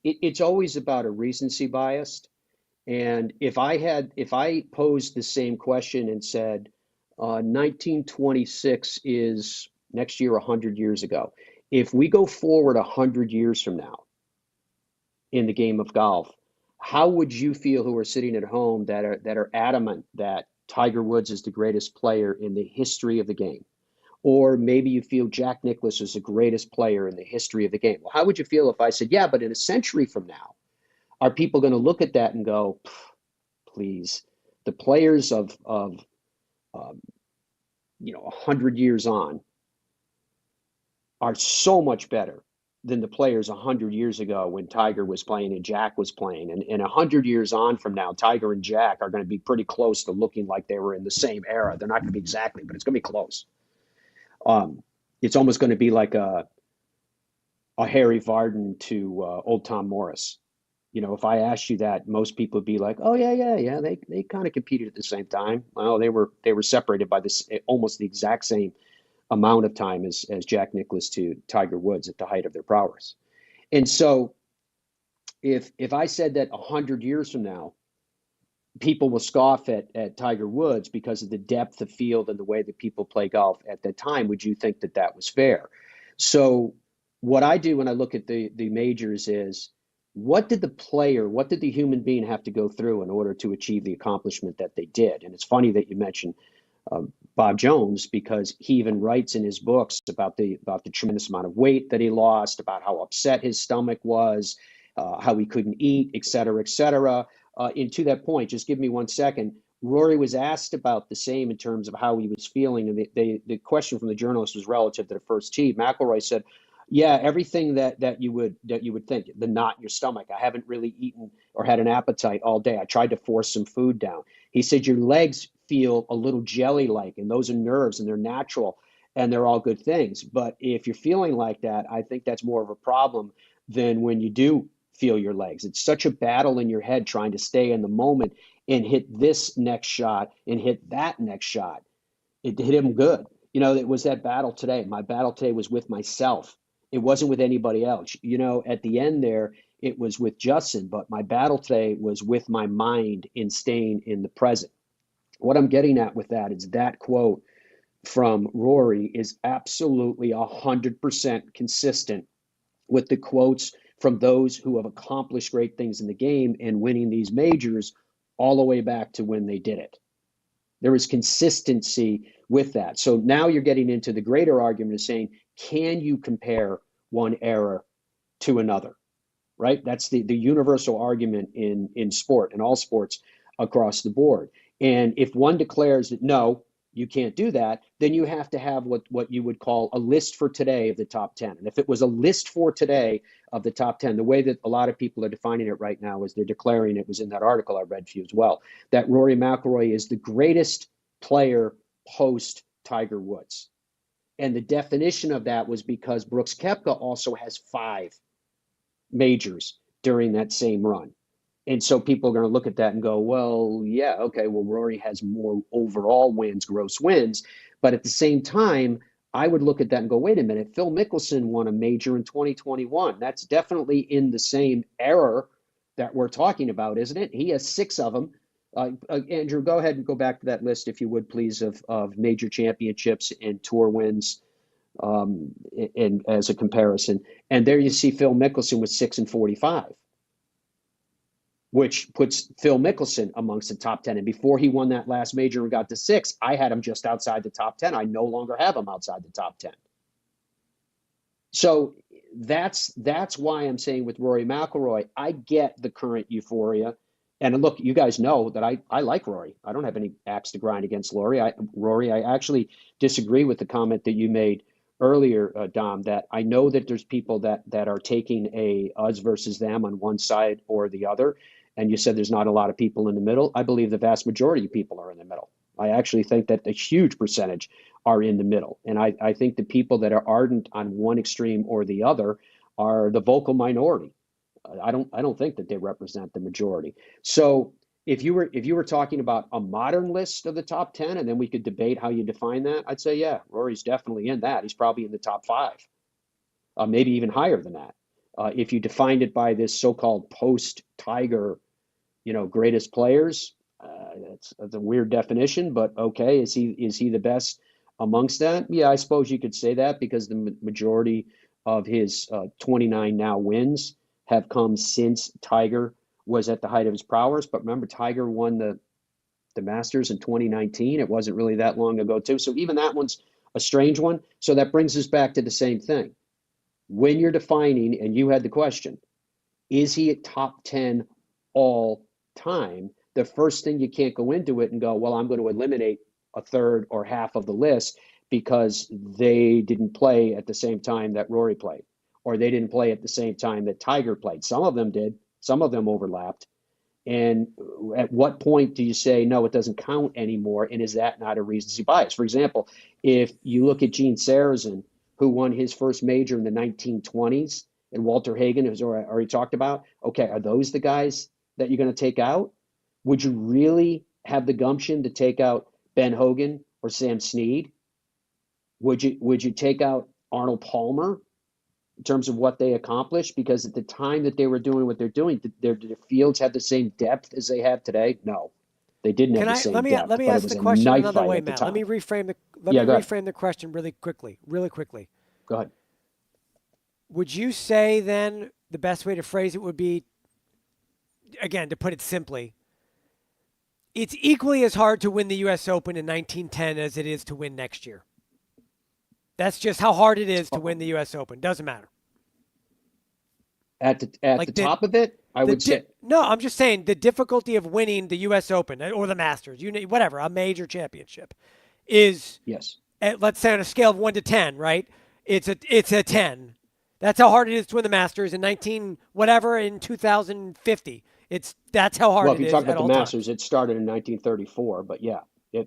it's always about a recency bias. And if I posed the same question and said, 1926 is next year 100 years ago. If we go forward 100 years from now in the game of golf, how would you feel who are sitting at home that are adamant that Tiger Woods is the greatest player in the history of the game? Or maybe you feel Jack Nicklaus is the greatest player in the history of the game. Well, how would you feel if I said, yeah, but in a century from now, are people going to look at that and go, please, the players of 100 years on are so much better than the players 100 years ago when Tiger was playing and Jack was playing. And 100 years on from now, Tiger and Jack are going to be pretty close to looking like they were in the same era. They're not going to be exactly, but it's going to be close. It's almost going to be like a Harry Vardon to old Tom Morris. You know, if I asked you that, most people would be like, "Oh yeah. They kind of competed at the same time." Well, they were separated by this almost the exact same amount of time as Jack Nicklaus to Tiger Woods at the height of their prowess. And so, if I said that 100 years from now, people will scoff at Tiger Woods because of the depth of field and the way that people play golf at that time, would you think that that was fair? So, what I do when I look at the majors is, what did the human being have to go through in order to achieve the accomplishment that they did? And it's funny that you mentioned Bob Jones, because he even writes in his books about the tremendous amount of weight that he lost, about how upset his stomach was, how he couldn't eat, et cetera, et cetera. And to that point, just give me 1 second. Rory was asked about the same in terms of how he was feeling, and the question from the journalist was relative to the first tee. McIlroy said, yeah, everything that you would think, the knot in your stomach. I haven't really eaten or had an appetite all day. I tried to force some food down. He said your legs feel a little jelly-like, and those are nerves, and they're natural, and they're all good things. But if you're feeling like that, I think that's more of a problem than when you do feel your legs. It's such a battle in your head trying to stay in the moment and hit this next shot and hit that next shot. It hit him good. You know, it was that battle today. My battle today was with myself. It wasn't with anybody else. You know, at the end there, it was with Justin, but my battle today was with my mind in staying in the present. What I'm getting at with that is that quote from Rory is absolutely 100% consistent with the quotes from those who have accomplished great things in the game and winning these majors all the way back to when they did it. There is consistency with that. So now you're getting into the greater argument of saying, can you compare one era to another, right? That's the universal argument in sport, in all sports across the board. And if one declares that, no, you can't do that, then you have to have what you would call a list for today of the top 10. And if it was a list for today of the top 10, the way that a lot of people are defining it right now is they're declaring, it was in that article I read for you as well, that Rory McIlroy is the greatest player post Tiger Woods. And the definition of that was because Brooks Koepka also has 5 majors during that same run. And so people are going to look at that and go, well, yeah, okay, well, Rory has more overall wins, gross wins. But at the same time, I would look at that and go, wait a minute, Phil Mickelson won a major in 2021. That's definitely in the same era that we're talking about, isn't it? He has 6 of them. Andrew, go ahead and go back to that list, if you would, please, of major championships and tour wins in as a comparison. And there you see Phil Mickelson with 6 and 45. Which puts Phil Mickelson amongst the top 10. And before he won that last major and got to 6, I had him just outside the top 10. I no longer have him outside the top 10. So that's why I'm saying with Rory McIlroy, I get the current euphoria. And look, you guys know that I like Rory. I don't have any axe to grind against Rory. I actually disagree with the comment that you made earlier, Dom, that I know that there's people that are taking a us versus them on one side or the other. And you said there's not a lot of people in the middle. I believe the vast majority of people are in the middle. I actually think that a huge percentage are in the middle. And I think the people that are ardent on one extreme or the other are the vocal minority. I don't think that they represent the majority. So if you were talking about a modern list of the top 10, and then we could debate how you define that, I'd say, yeah, Rory's definitely in that. He's probably in the top 5, maybe even higher than that. If you defined it by this so-called post-Tiger, greatest players, that's a weird definition, but okay, is he the best amongst that? Yeah, I suppose you could say that because the majority of his 29 now wins have come since Tiger was at the height of his prowess. But remember, Tiger won the Masters in 2019. It wasn't really that long ago, too. So even that one's a strange one. So that brings us back to the same thing. When you're defining, and you had the question, is he at top 10 all time? The first thing, you can't go into it and go, well, I'm going to eliminate a third or half of the list because they didn't play at the same time that Rory played, or they didn't play at the same time that Tiger played. Some of them did. Some of them overlapped. And at what point do you say, no, it doesn't count anymore? And is that not a recency bias? For example, if you look at Gene Sarazen, who won his first major in the 1920s, and Walter Hagen, who's already talked about, okay, are those the guys that you're going to take out? Would you really have the gumption to take out Ben Hogan or Sam Snead? Would you take out Arnold Palmer in terms of what they accomplished? Because at the time that they were doing what they're doing, their fields had the same depth as they have today? No, they didn't have the same depth. Let me ask the question another way, Matt. Let me reframe the question really quickly. Go ahead. Would you say then the best way to phrase it would be, again, to put it simply, it's equally as hard to win the U.S. Open in 1910 as it is to win next year? That's just how hard it is to win the U.S. Open. Doesn't matter. At the top of it, I would say. No, I'm just saying the difficulty of winning the U.S. Open or the Masters, whatever, a major championship, is, yes, let's say on a scale of 1 to 10, right? It's a 10. That's how hard it is to win the Masters in 2050. That's how hard it is. Well, if you talk about the Masters, it started in 1934, but yeah.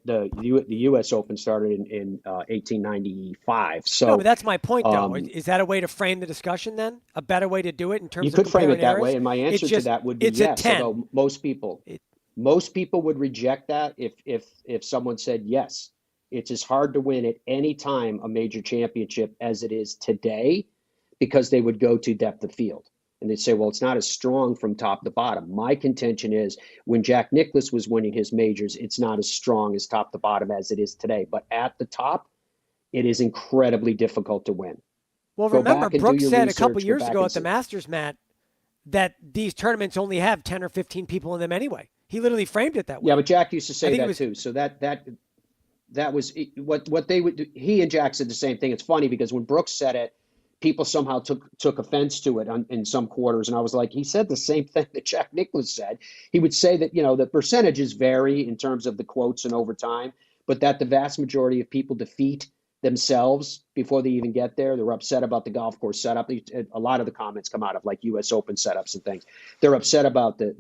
The U.S. Open started in 1895. So no, but that's my point, though. Is that a way to frame the discussion then? A better way to do it in terms of you could frame it that errors? way, and my answer to that would be yes. Although most people would reject that if someone said yes. It's as hard to win at any time a major championship as it is today, because they would go to depth of field. And they'd say, well, it's not as strong from top to bottom. My contention is when Jack Nicklaus was winning his majors, it's not as strong as top to bottom as it is today. But at the top, it is incredibly difficult to win. Well, remember, Brooks said a couple years ago at the Masters, Matt, that these tournaments only have 10 or 15 people in them anyway. He literally framed it that way. Yeah, but Jack used to say that too. So that was what they would do. He and Jack said the same thing. It's funny because when Brooks said it, people somehow took offense to it in some quarters. And I was like, he said the same thing that Jack Nicklaus said. He would say that, the percentages vary in terms of the quotes and over time, but that the vast majority of people defeat themselves before they even get there. They're upset about the golf course setup. A lot of the comments come out of like US Open setups and things. They're upset about the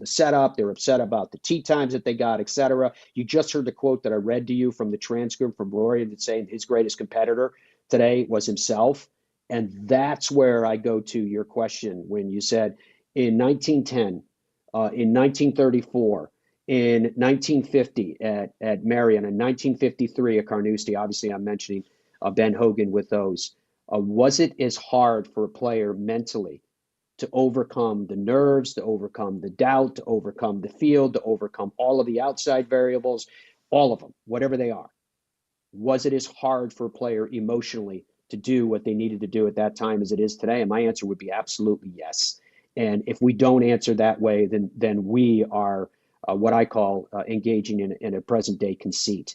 setup. They're upset about the tee times that they got, etc. You just heard the quote that I read to you from the transcript from Rory that's saying his greatest competitor today was himself. And that's where I go to your question when you said in 1910, in 1934, in 1950 at Marion, in 1953 at Carnoustie, obviously I'm mentioning Ben Hogan with those. Was it as hard for a player mentally to overcome the nerves, to overcome the doubt, to overcome the field, to overcome all of the outside variables, all of them, whatever they are? Was it as hard for a player emotionally to do what they needed to do at that time as it is today? And my answer would be absolutely yes. And if we don't answer that way, then we are what I call engaging in a present day conceit.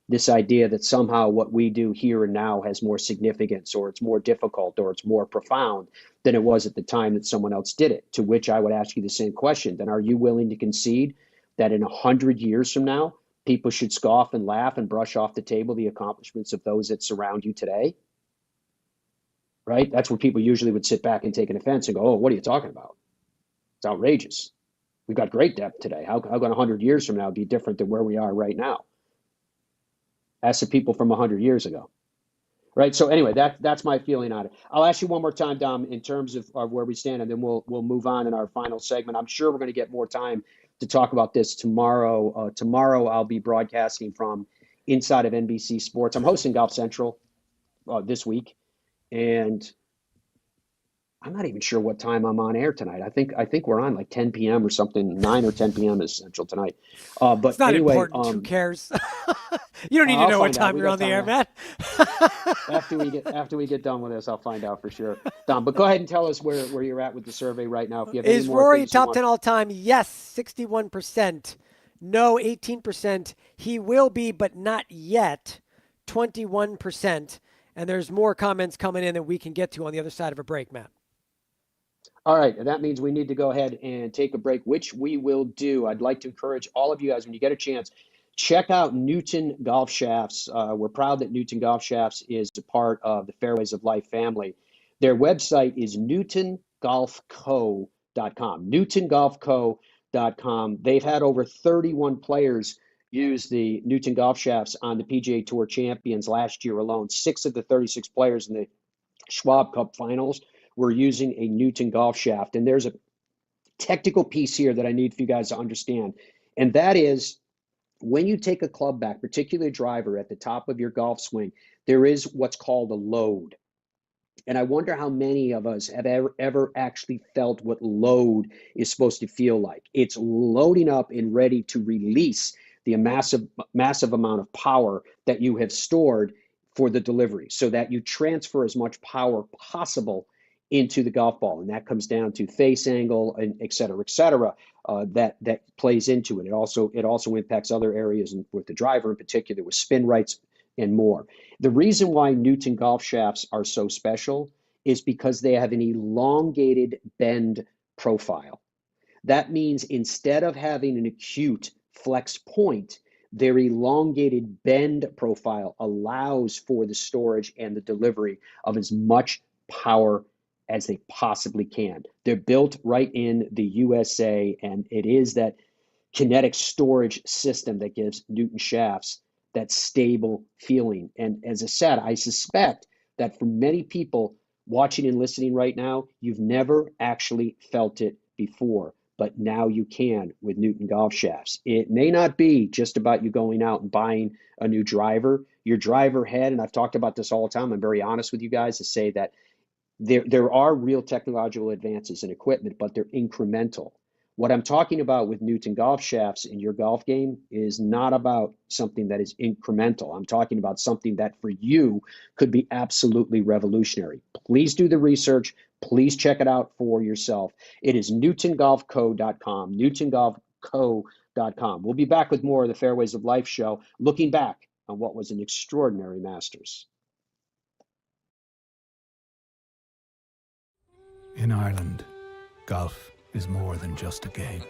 This idea that somehow what we do here and now has more significance, or it's more difficult, or it's more profound than it was at the time that someone else did it. To which I would ask you the same question. Then are you willing to concede that in 100 years from now, people should scoff and laugh and brush off the table the accomplishments of those that surround you today? Right? That's where people usually would sit back and take an offense and go, oh, what are you talking about? It's outrageous. We've got great depth today. How can 100 years from now be different than where we are right now? Ask the people from 100 years ago. Right? So anyway, that's my feeling on it. I'll ask you one more time, Dom, in terms of where we stand, and then we'll move on in our final segment. I'm sure we're going to get more time to talk about this tomorrow. Tomorrow I'll be broadcasting from inside of NBC Sports. I'm hosting Golf Central this week, and I'm not even sure what time I'm on air tonight. I think we're on like 10 p.m. or something. 9 or 10 p.m. is Central tonight. But it's not anyway, important. Who cares? You don't need to know what time you're on the air, Matt. after we get done with this, I'll find out for sure. Dom, but go ahead and tell us where you're at with the survey right now. If you have Is any more Rory things top 10 all time? Yes, 61%. No, 18%. He will be, but not yet. 21%. And there's more comments coming in that we can get to on the other side of a break, Matt. All right, that means we need to go ahead and take a break, which we will do. I'd like to encourage all of you guys, when you get a chance, check out Newton Golf Shafts. We're proud that Newton Golf Shafts is a part of the Fairways of Life family. Their website is newtongolfco.com. newtongolfco.com. They've had over 31 players use the Newton Golf Shafts on the PGA Tour Champions last year alone. 6 of the 36 players in the Schwab Cup Finals were using a Newton Golf Shaft. And there's a technical piece here that I need for you guys to understand. And that is, when you take a club back, particularly a driver at the top of your golf swing, there is what's called a load. And I wonder how many of us have ever actually felt what load is supposed to feel like. It's loading up and ready to release the massive amount of power that you have stored for the delivery, so that you transfer as much power possible into the golf ball. And that comes down to face angle and et cetera, that plays into it. It also impacts other areas with the driver in particular, with spin rates and more. The reason why Newton Golf Shafts are so special is because they have an elongated bend profile. That means instead of having an acute flex point, their elongated bend profile allows for the storage and the delivery of as much power as they possibly can. They're built right in the USA, and it is that kinetic storage system that gives Newton Shafts that stable feeling. And as I said, I suspect that for many people watching and listening right now, you've never actually felt it before, but now you can with Newton Golf Shafts. It may not be just about you going out and buying a new driver. Your driver head, and I've talked about this all the time, I'm very honest with you guys to say that there are real technological advances in equipment, but they're incremental. What I'm talking about with Newton Golf Shafts in your golf game is not about something that is incremental. I'm talking about something that for you could be absolutely revolutionary. Please do the research. Please check it out for yourself. It is newtongolfco.com, newtongolfco.com. We'll be back with more of the Fairways of Life show, looking back on what was an extraordinary Masters. In Ireland, golf is more than just a game.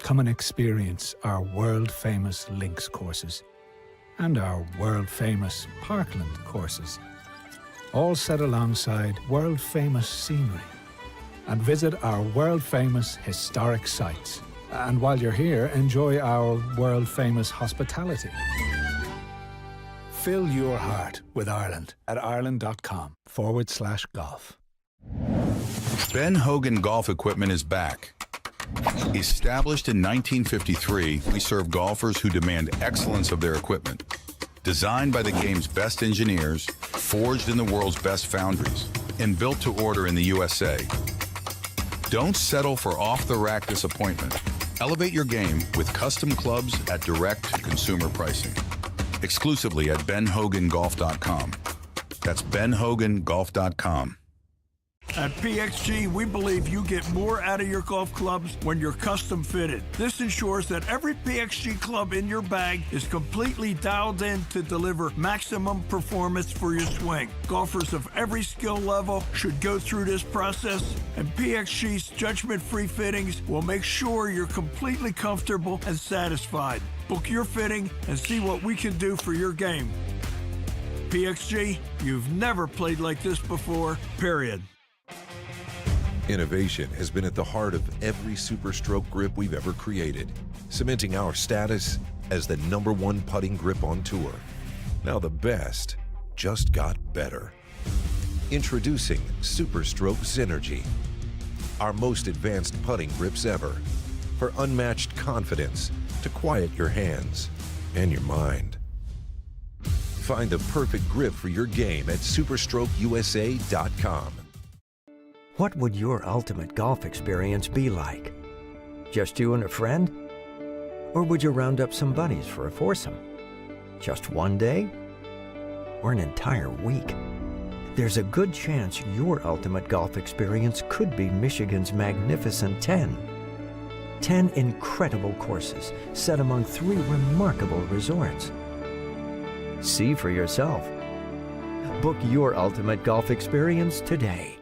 Come and experience our world-famous links courses and our world-famous Parkland courses, all set alongside world-famous scenery. And visit our world-famous historic sites. And while you're here, enjoy our world-famous hospitality. Fill your heart with Ireland at ireland.com/golf. Ben Hogan Golf Equipment is back. Established in 1953, we serve golfers who demand excellence of their equipment. Designed by the game's best engineers, forged in the world's best foundries, and built to order in the USA. Don't settle for off-the-rack disappointment. Elevate your game with custom clubs at direct-to-consumer pricing. Exclusively at benhogangolf.com. That's benhogangolf.com. At PXG, we believe you get more out of your golf clubs when you're custom fitted. This ensures that every PXG club in your bag is completely dialed in to deliver maximum performance for your swing. Golfers of every skill level should go through this process, and PXG's judgment-free fittings will make sure you're completely comfortable and satisfied. Book your fitting and see what we can do for your game. PXG, you've never played like this before, period. Innovation has been at the heart of every SuperStroke grip we've ever created, cementing our status as the #1 putting grip on tour. Now the best just got better. Introducing SuperStroke Synergy, our most advanced putting grips ever, for unmatched confidence to quiet your hands and your mind. Find the perfect grip for your game at superstrokeusa.com. What would your ultimate golf experience be like? Just you and a friend? Or would you round up some buddies for a foursome? Just one day? Or an entire week? There's a good chance your ultimate golf experience could be Michigan's magnificent 10. 10 incredible courses set among 3 remarkable resorts. See for yourself. Book your ultimate golf experience today.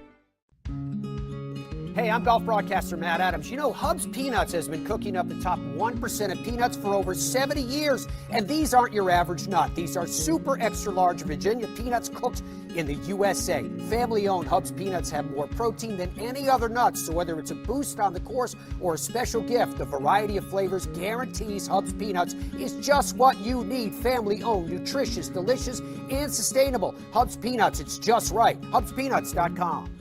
Hey, I'm golf broadcaster Matt Adams. You know, Hub's Peanuts has been cooking up the top 1% of peanuts for over 70 years. And these aren't your average nut. These are super extra large Virginia peanuts cooked in the USA. Family-owned Hub's Peanuts have more protein than any other nuts. So whether it's a boost on the course or a special gift, the variety of flavors guarantees Hub's Peanuts is just what you need. Family-owned, nutritious, delicious, and sustainable. Hub's Peanuts, it's just right. HubsPeanuts.com.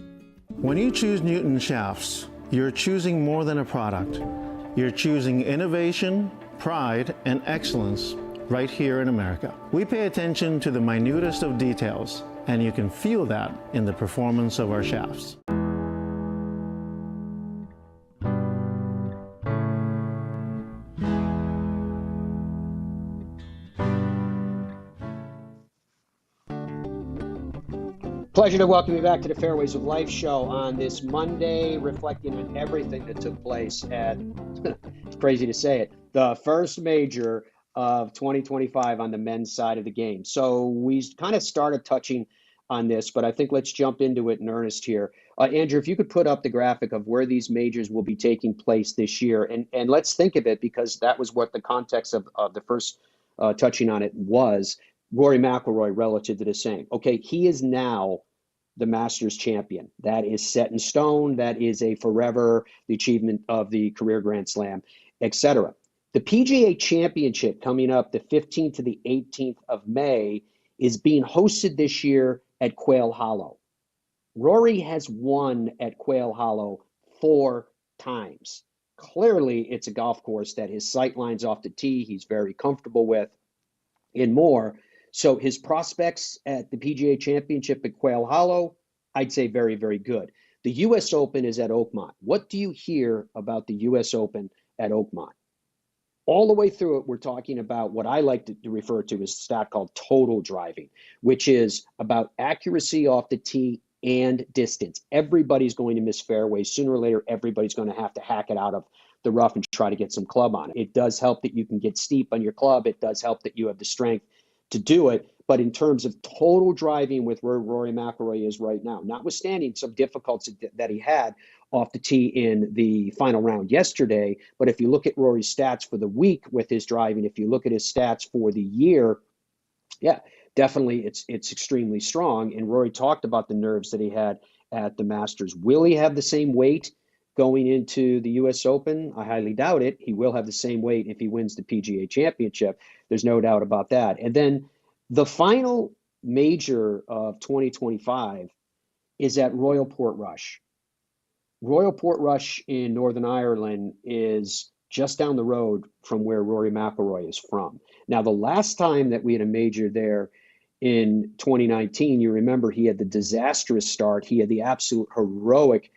When you choose Newton shafts, you're choosing more than a product. You're choosing innovation, pride, and excellence right here in America. We pay attention to the minutest of details, and you can feel that in the performance of our shafts. Pleasure to welcome you back to the Fairways of Life show on this Monday, reflecting on everything that took place at, it's crazy to say it, the first major of 2025 on the men's side of the game. So we kind of started touching on this, but I think let's jump into it in earnest here. Andrew, if you could put up the graphic of where these majors will be taking place this year, and let's think of it, because that was what the context of the first touching on it was. Rory McIlroy relative to the same. Okay, he is now the Masters champion. That is set in stone. That is a forever, the achievement of the career Grand Slam, etc. The PGA Championship coming up the 15th to the 18th of May is being hosted this year at Quail Hollow. Rory has won at Quail Hollow 4 times. Clearly, it's a golf course that his sight lines off the tee, he's very comfortable with, and more. So his prospects at the PGA Championship at Quail Hollow, I'd say very, very good. The U.S. Open is at Oakmont. What do you hear about the U.S. Open at Oakmont? All the way through it, we're talking about what I like to refer to as a stat called total driving, which is about accuracy off the tee and distance. Everybody's going to miss fairways. Sooner or later, everybody's going to have to hack it out of the rough and try to get some club on it. It does help that you can get steep on your club. It does help that you have the strength to do it. But in terms of total driving with where Rory McIlroy is right now, notwithstanding some difficulties that he had off the tee in the final round yesterday, but if you look at Rory's stats for the week with his driving, if you look at his stats for the year, Yeah, definitely. It's extremely strong. And Rory talked about the nerves that he had at the Masters. Will he have the same weight going into the U.S. Open? I highly doubt it. He will have the same weight if he wins the PGA Championship. There's no doubt about that. And then the final major of 2025 is at Royal Portrush. Royal Portrush in Northern Ireland is just down the road from where Rory McIlroy is from. Now, the last time that we had a major there in 2019, you remember he had the disastrous start. He had the absolute heroic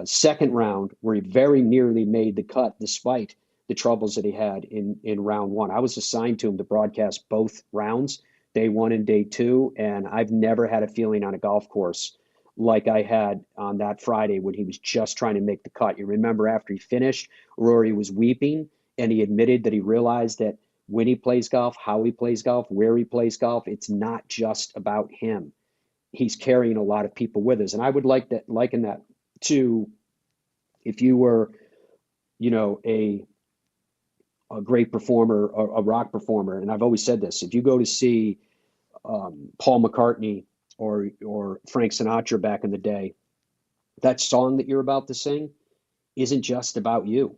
second round where he very nearly made the cut despite the troubles that he had in round one. I was assigned to him to broadcast both rounds, day one and day two, and I've never had a feeling on a golf course like I had on that Friday when he was just trying to make the cut. You remember after he finished, Rory was weeping, and he admitted that he realized that when he plays golf, how he plays golf, where he plays golf, it's not just about him. He's carrying a lot of people with us. And I would liken that to if you were, a great performer, a rock performer. And I've always said this, if you go to see Paul McCartney or Frank Sinatra back in the day, that song that you're about to sing isn't just about you.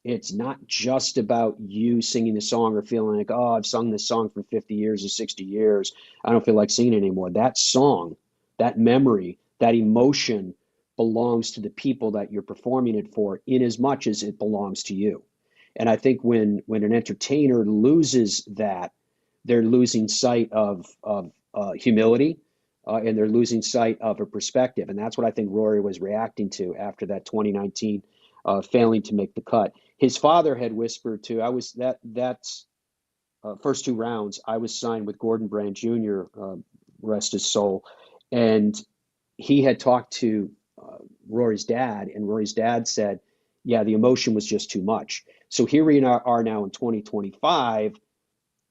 It's not just about you singing the song or feeling like, oh, I've sung this song for 50 years or 60 years. I don't feel like singing it anymore. That song, that memory, that emotion belongs to the people that you're performing it for in as much as it belongs to you. And I think when an entertainer loses that, they're losing sight of humility, and they're losing sight of a perspective. And that's what I think Rory was reacting to after that 2019 failing to make the cut. His father had whispered to, that's first two rounds, I was signed with Gordon Brand Jr., rest his soul. And he had talked to Rory's dad, and Rory's dad said, yeah, the emotion was just too much. So here we are now in 2025.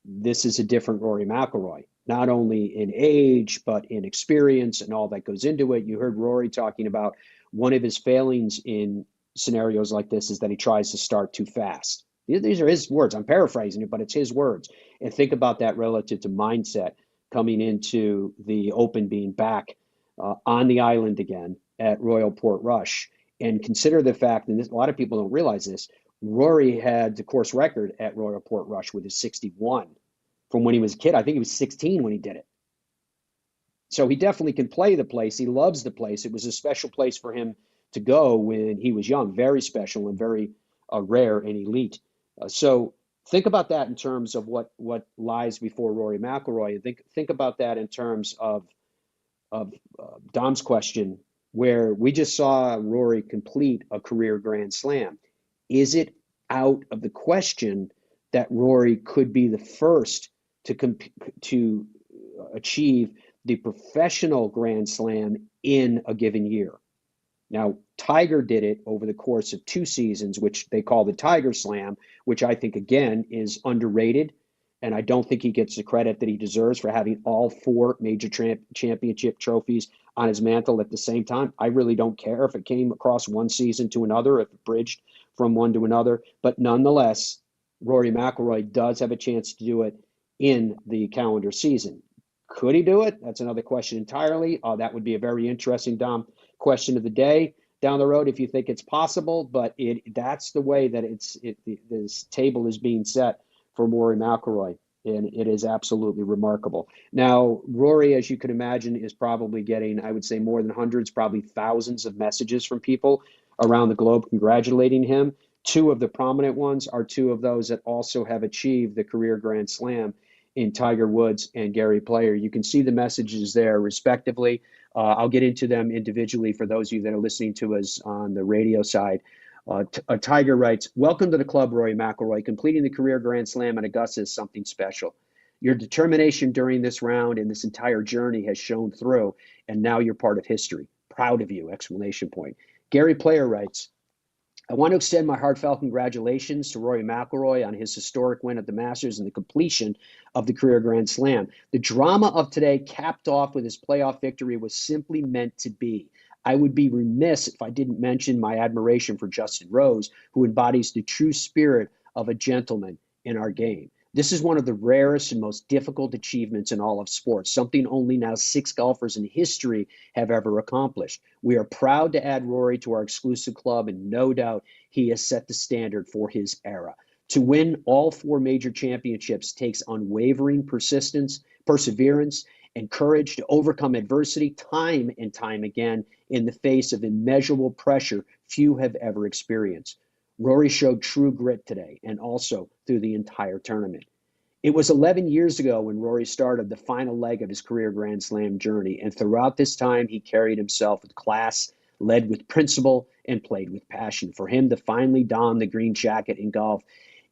This is a different Rory McIlroy, not only in age, but in experience and all that goes into it. You heard Rory talking about one of his failings in scenarios like this is that he tries to start too fast. These are his words. I'm paraphrasing it, but it's his words. And think about that relative to mindset coming into the Open, being back on the island again at Royal Portrush. And consider the fact, and a lot of people don't realize this, Rory had the course record at Royal Portrush with his 61 from when he was a kid. I think he was 16 when he did it. So he definitely can play the place. He loves the place. It was a special place for him to go when he was young, very special and very rare and elite. So think about that in terms of what lies before Rory McIlroy. Think about that in terms of Dom's question, where we just saw Rory complete a career Grand Slam. Is it out of the question that Rory could be the first to achieve the professional Grand Slam in a given year? Now, Tiger did it over the course of 2 seasons, which they call the Tiger Slam, which I think, again, is underrated. And I don't think he gets the credit that he deserves for having all 4 major championship trophies on his mantle at the same time. I really don't care if it came across one season to another, if it bridged from one to another. But nonetheless, Rory McIlroy does have a chance to do it in the calendar season. Could he do it? That's another question entirely. That would be a very interesting, Dom, question of the day down the road if you think it's possible. But that's the way that this table is being set for Rory McIlroy, and it is absolutely remarkable. Now, Rory, as you can imagine, is probably getting, I would say, more than hundreds, probably thousands of messages from people around the globe congratulating him. 2 of the prominent ones are 2 of those that also have achieved the career Grand Slam in Tiger Woods and Gary Player. You can see the messages there respectively. I'll get into them individually for those of you that are listening to us on the radio side. Tiger writes, welcome to the club, Rory McIlroy. Completing the career Grand Slam at Augusta is something special. Your determination during this round and this entire journey has shown through, and now you're part of history. Proud of you, exclamation point. Gary Player writes, I want to extend my heartfelt congratulations to Rory McIlroy on his historic win at the Masters and the completion of the career Grand Slam. The drama of today, capped off with his playoff victory, was simply meant to be. I would be remiss if I didn't mention my admiration for Justin Rose, who embodies the true spirit of a gentleman in our game. This is one of the rarest and most difficult achievements in all of sports, something only now 6 golfers in history have ever accomplished. We are proud to add Rory to our exclusive club, and no doubt he has set the standard for his era. To win all 4 major championships takes unwavering persistence, perseverance, and courage to overcome adversity time and time again in the face of immeasurable pressure few have ever experienced. Rory showed true grit today and also through the entire tournament. It was 11 years ago when Rory started the final leg of his career Grand Slam journey, and throughout this time he carried himself with class, led with principle, and played with passion. For him to finally don the green jacket in golf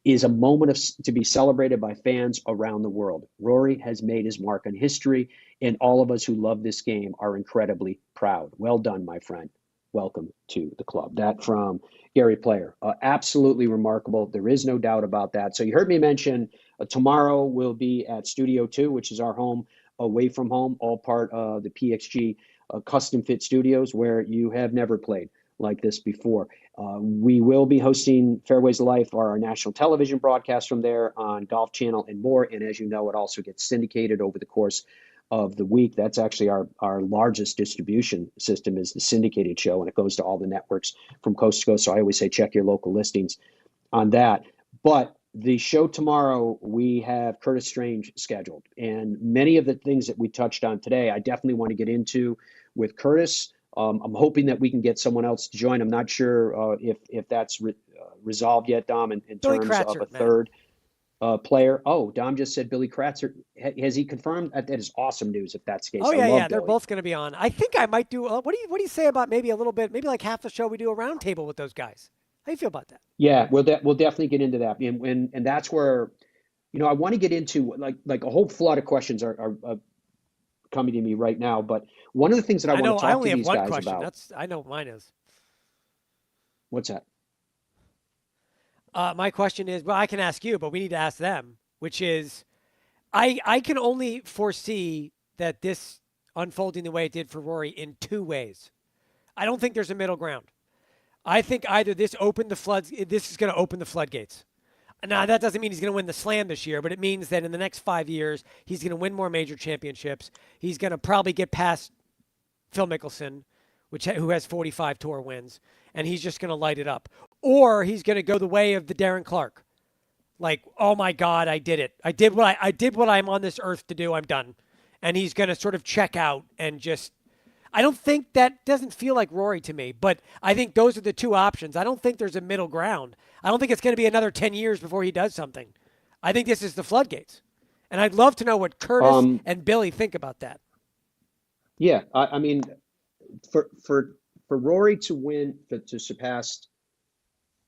is a moment to be celebrated by fans around the world. Rory has made his mark on history, and all of us who love this game are incredibly proud. Well done, my friend. Welcome to the club. That from Gary Player. Absolutely remarkable. There is no doubt about that. So you heard me mention tomorrow we'll be at Studio 2, which is our home away from home, all part of the PXG Custom Fit Studios, where you have never played like this before. We will be hosting Fairways of Life, our national television broadcast from there on Golf Channel and more. And as you know, it also gets syndicated over the course of the week. That's actually our largest distribution system is the syndicated show, and it goes to all the networks from coast to coast. So I always say check your local listings on that. But the show tomorrow, we have Curtis Strange scheduled, and many of the things that we touched on today, I definitely want to get into with Curtis. I'm hoping that we can get someone else to join. I'm not sure if that's resolved yet, Dom, in terms of a third player. Oh, Dom just said Billy Kratzer. Has he confirmed? That is awesome news if that's the case. Oh yeah, yeah, they're both going to be on. I think I might do. What do you say about maybe a little bit, maybe like half the show we do a round table with those guys? How do you feel about that? Yeah, we'll definitely get into that, and that's where, I want to get into like a whole flood of questions are coming to me right now. But one of the things that I want to talk to these guys about. I know what mine is. What's that? My question is, well, I can ask you, but we need to ask them, which is, I can only foresee that this unfolding the way it did for Rory in 2 ways. I don't think there's a middle ground. I think either this is going to open the floodgates. Now, that doesn't mean he's going to win the Slam this year, but it means that in the next 5 years, he's going to win more major championships. He's going to probably get past Phil Mickelson, who has 45 tour wins, and he's just going to light it up. Or he's going to go the way of the Darren Clarke. Like, oh my God, I did it. I did what I'm on this earth to do. I'm done. And he's going to sort of check out and just, I don't think that doesn't feel like Rory to me, but I think those are the 2 options. I don't think there's a middle ground. I don't think it's going to be another 10 years before he does something. I think this is the floodgates. And I'd love to know what Curtis and Billy think about that. Yeah, I mean, for Rory to win, to surpass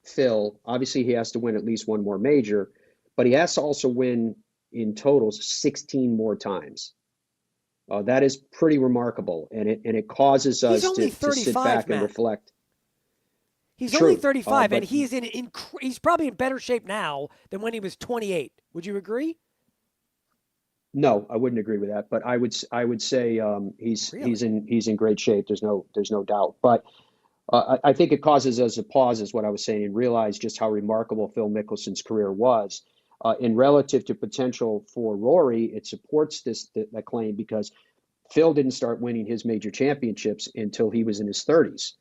Phil, obviously he has to win at least one more major, but he has to also win in totals 16 more times. That is pretty remarkable, and it causes us to sit back and reflect. He's only 35, and he's probably in better shape now than when he was 28. Would you agree? No, I wouldn't agree with that, but I would say he's in great shape. There's no doubt, but I think it causes us to pause, is what I was saying, and realize just how remarkable Phil Mickelson's career was. In relative to potential for Rory, it supports that claim because Phil didn't start winning his major championships until he was in his 30s,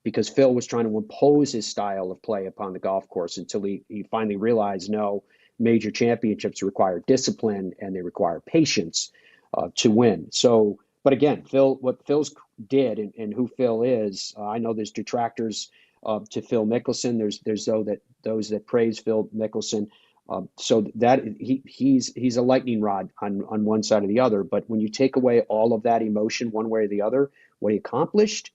because Phil was trying to impose his style of play upon the golf course until he finally realized, no, major championships require discipline and they require patience to win. So, but again, what Phil's did and who Phil is, I know there's detractors to Phil Mickelson. There's those that praise Phil Mickelson. So that he's a lightning rod on one side or the other. But when you take away all of that emotion one way or the other, what he accomplished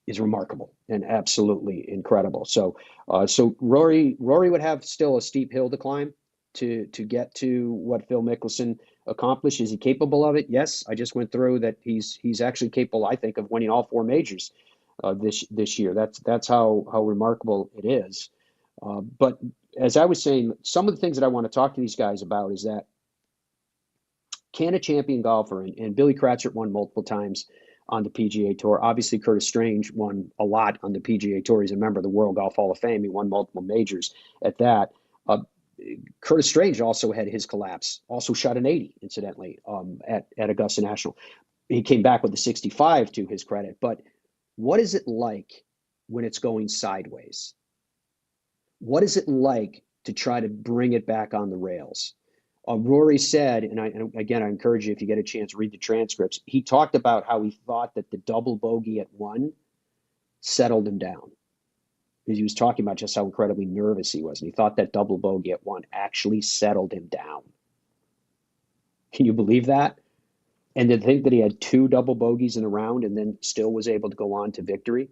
is remarkable and absolutely incredible. So Rory would have still a steep hill to climb to get to what Phil Mickelson accomplished. Is he capable of it? Yes. I just went through that. He's actually capable, I think, of winning all 4 majors this year. That's how remarkable it is. But as I was saying, some of the things that I want to talk to these guys about is that, can a champion golfer, and Billy Kratzer won multiple times on the PGA Tour. Obviously, Curtis Strange won a lot on the PGA Tour. He's a member of the World Golf Hall of Fame. He won multiple majors at that. Curtis Strange also had his collapse, also shot an 80, incidentally, at Augusta National. He came back with a 65 to his credit. But what is it like when it's going sideways? What is it like to try to bring it back on the rails? Rory said, and again, I encourage you, if you get a chance, read the transcripts. He talked about how he thought that the double bogey at 1 settled him down. He was talking about just how incredibly nervous he was, and he thought that double bogey at 1 actually settled him down. Can you believe that? And to think that he had 2 double bogeys in a round and then still was able to go on to victory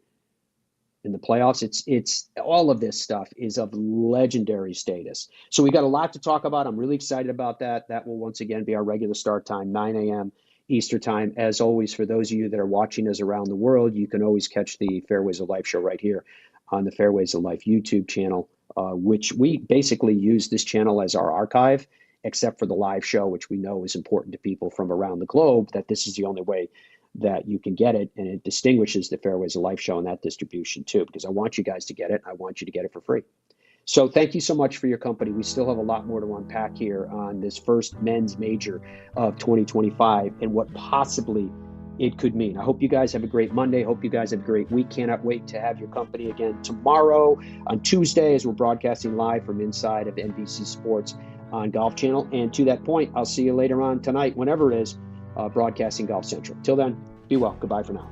in the playoffs. It's all of this stuff is of legendary status. So we got a lot to talk about. I'm really excited about that. That will once again be our regular start time, 9 a.m. Eastern time. As always, for those of you that are watching us around the world, you can always catch the Fairways of Life show right here on the Fairways of Life YouTube channel, which we basically use this channel as our archive, except for the live show, which we know is important to people from around the globe, that this is the only way that you can get it, and it distinguishes the Fairways of Life show in that distribution too, because I want you guys to get it. I want you to get it for free. So thank you so much for your company. We still have a lot more to unpack here on this first men's major of 2025 and what possibly it could mean. I hope you guys have a great Monday. Hope you guys have a great week. Cannot wait to have your company again tomorrow on Tuesday as we're broadcasting live from inside of NBC Sports on Golf Channel. And to that point, I'll see you later on tonight, whenever it is, broadcasting Golf Central. Till then, be well. Goodbye for now.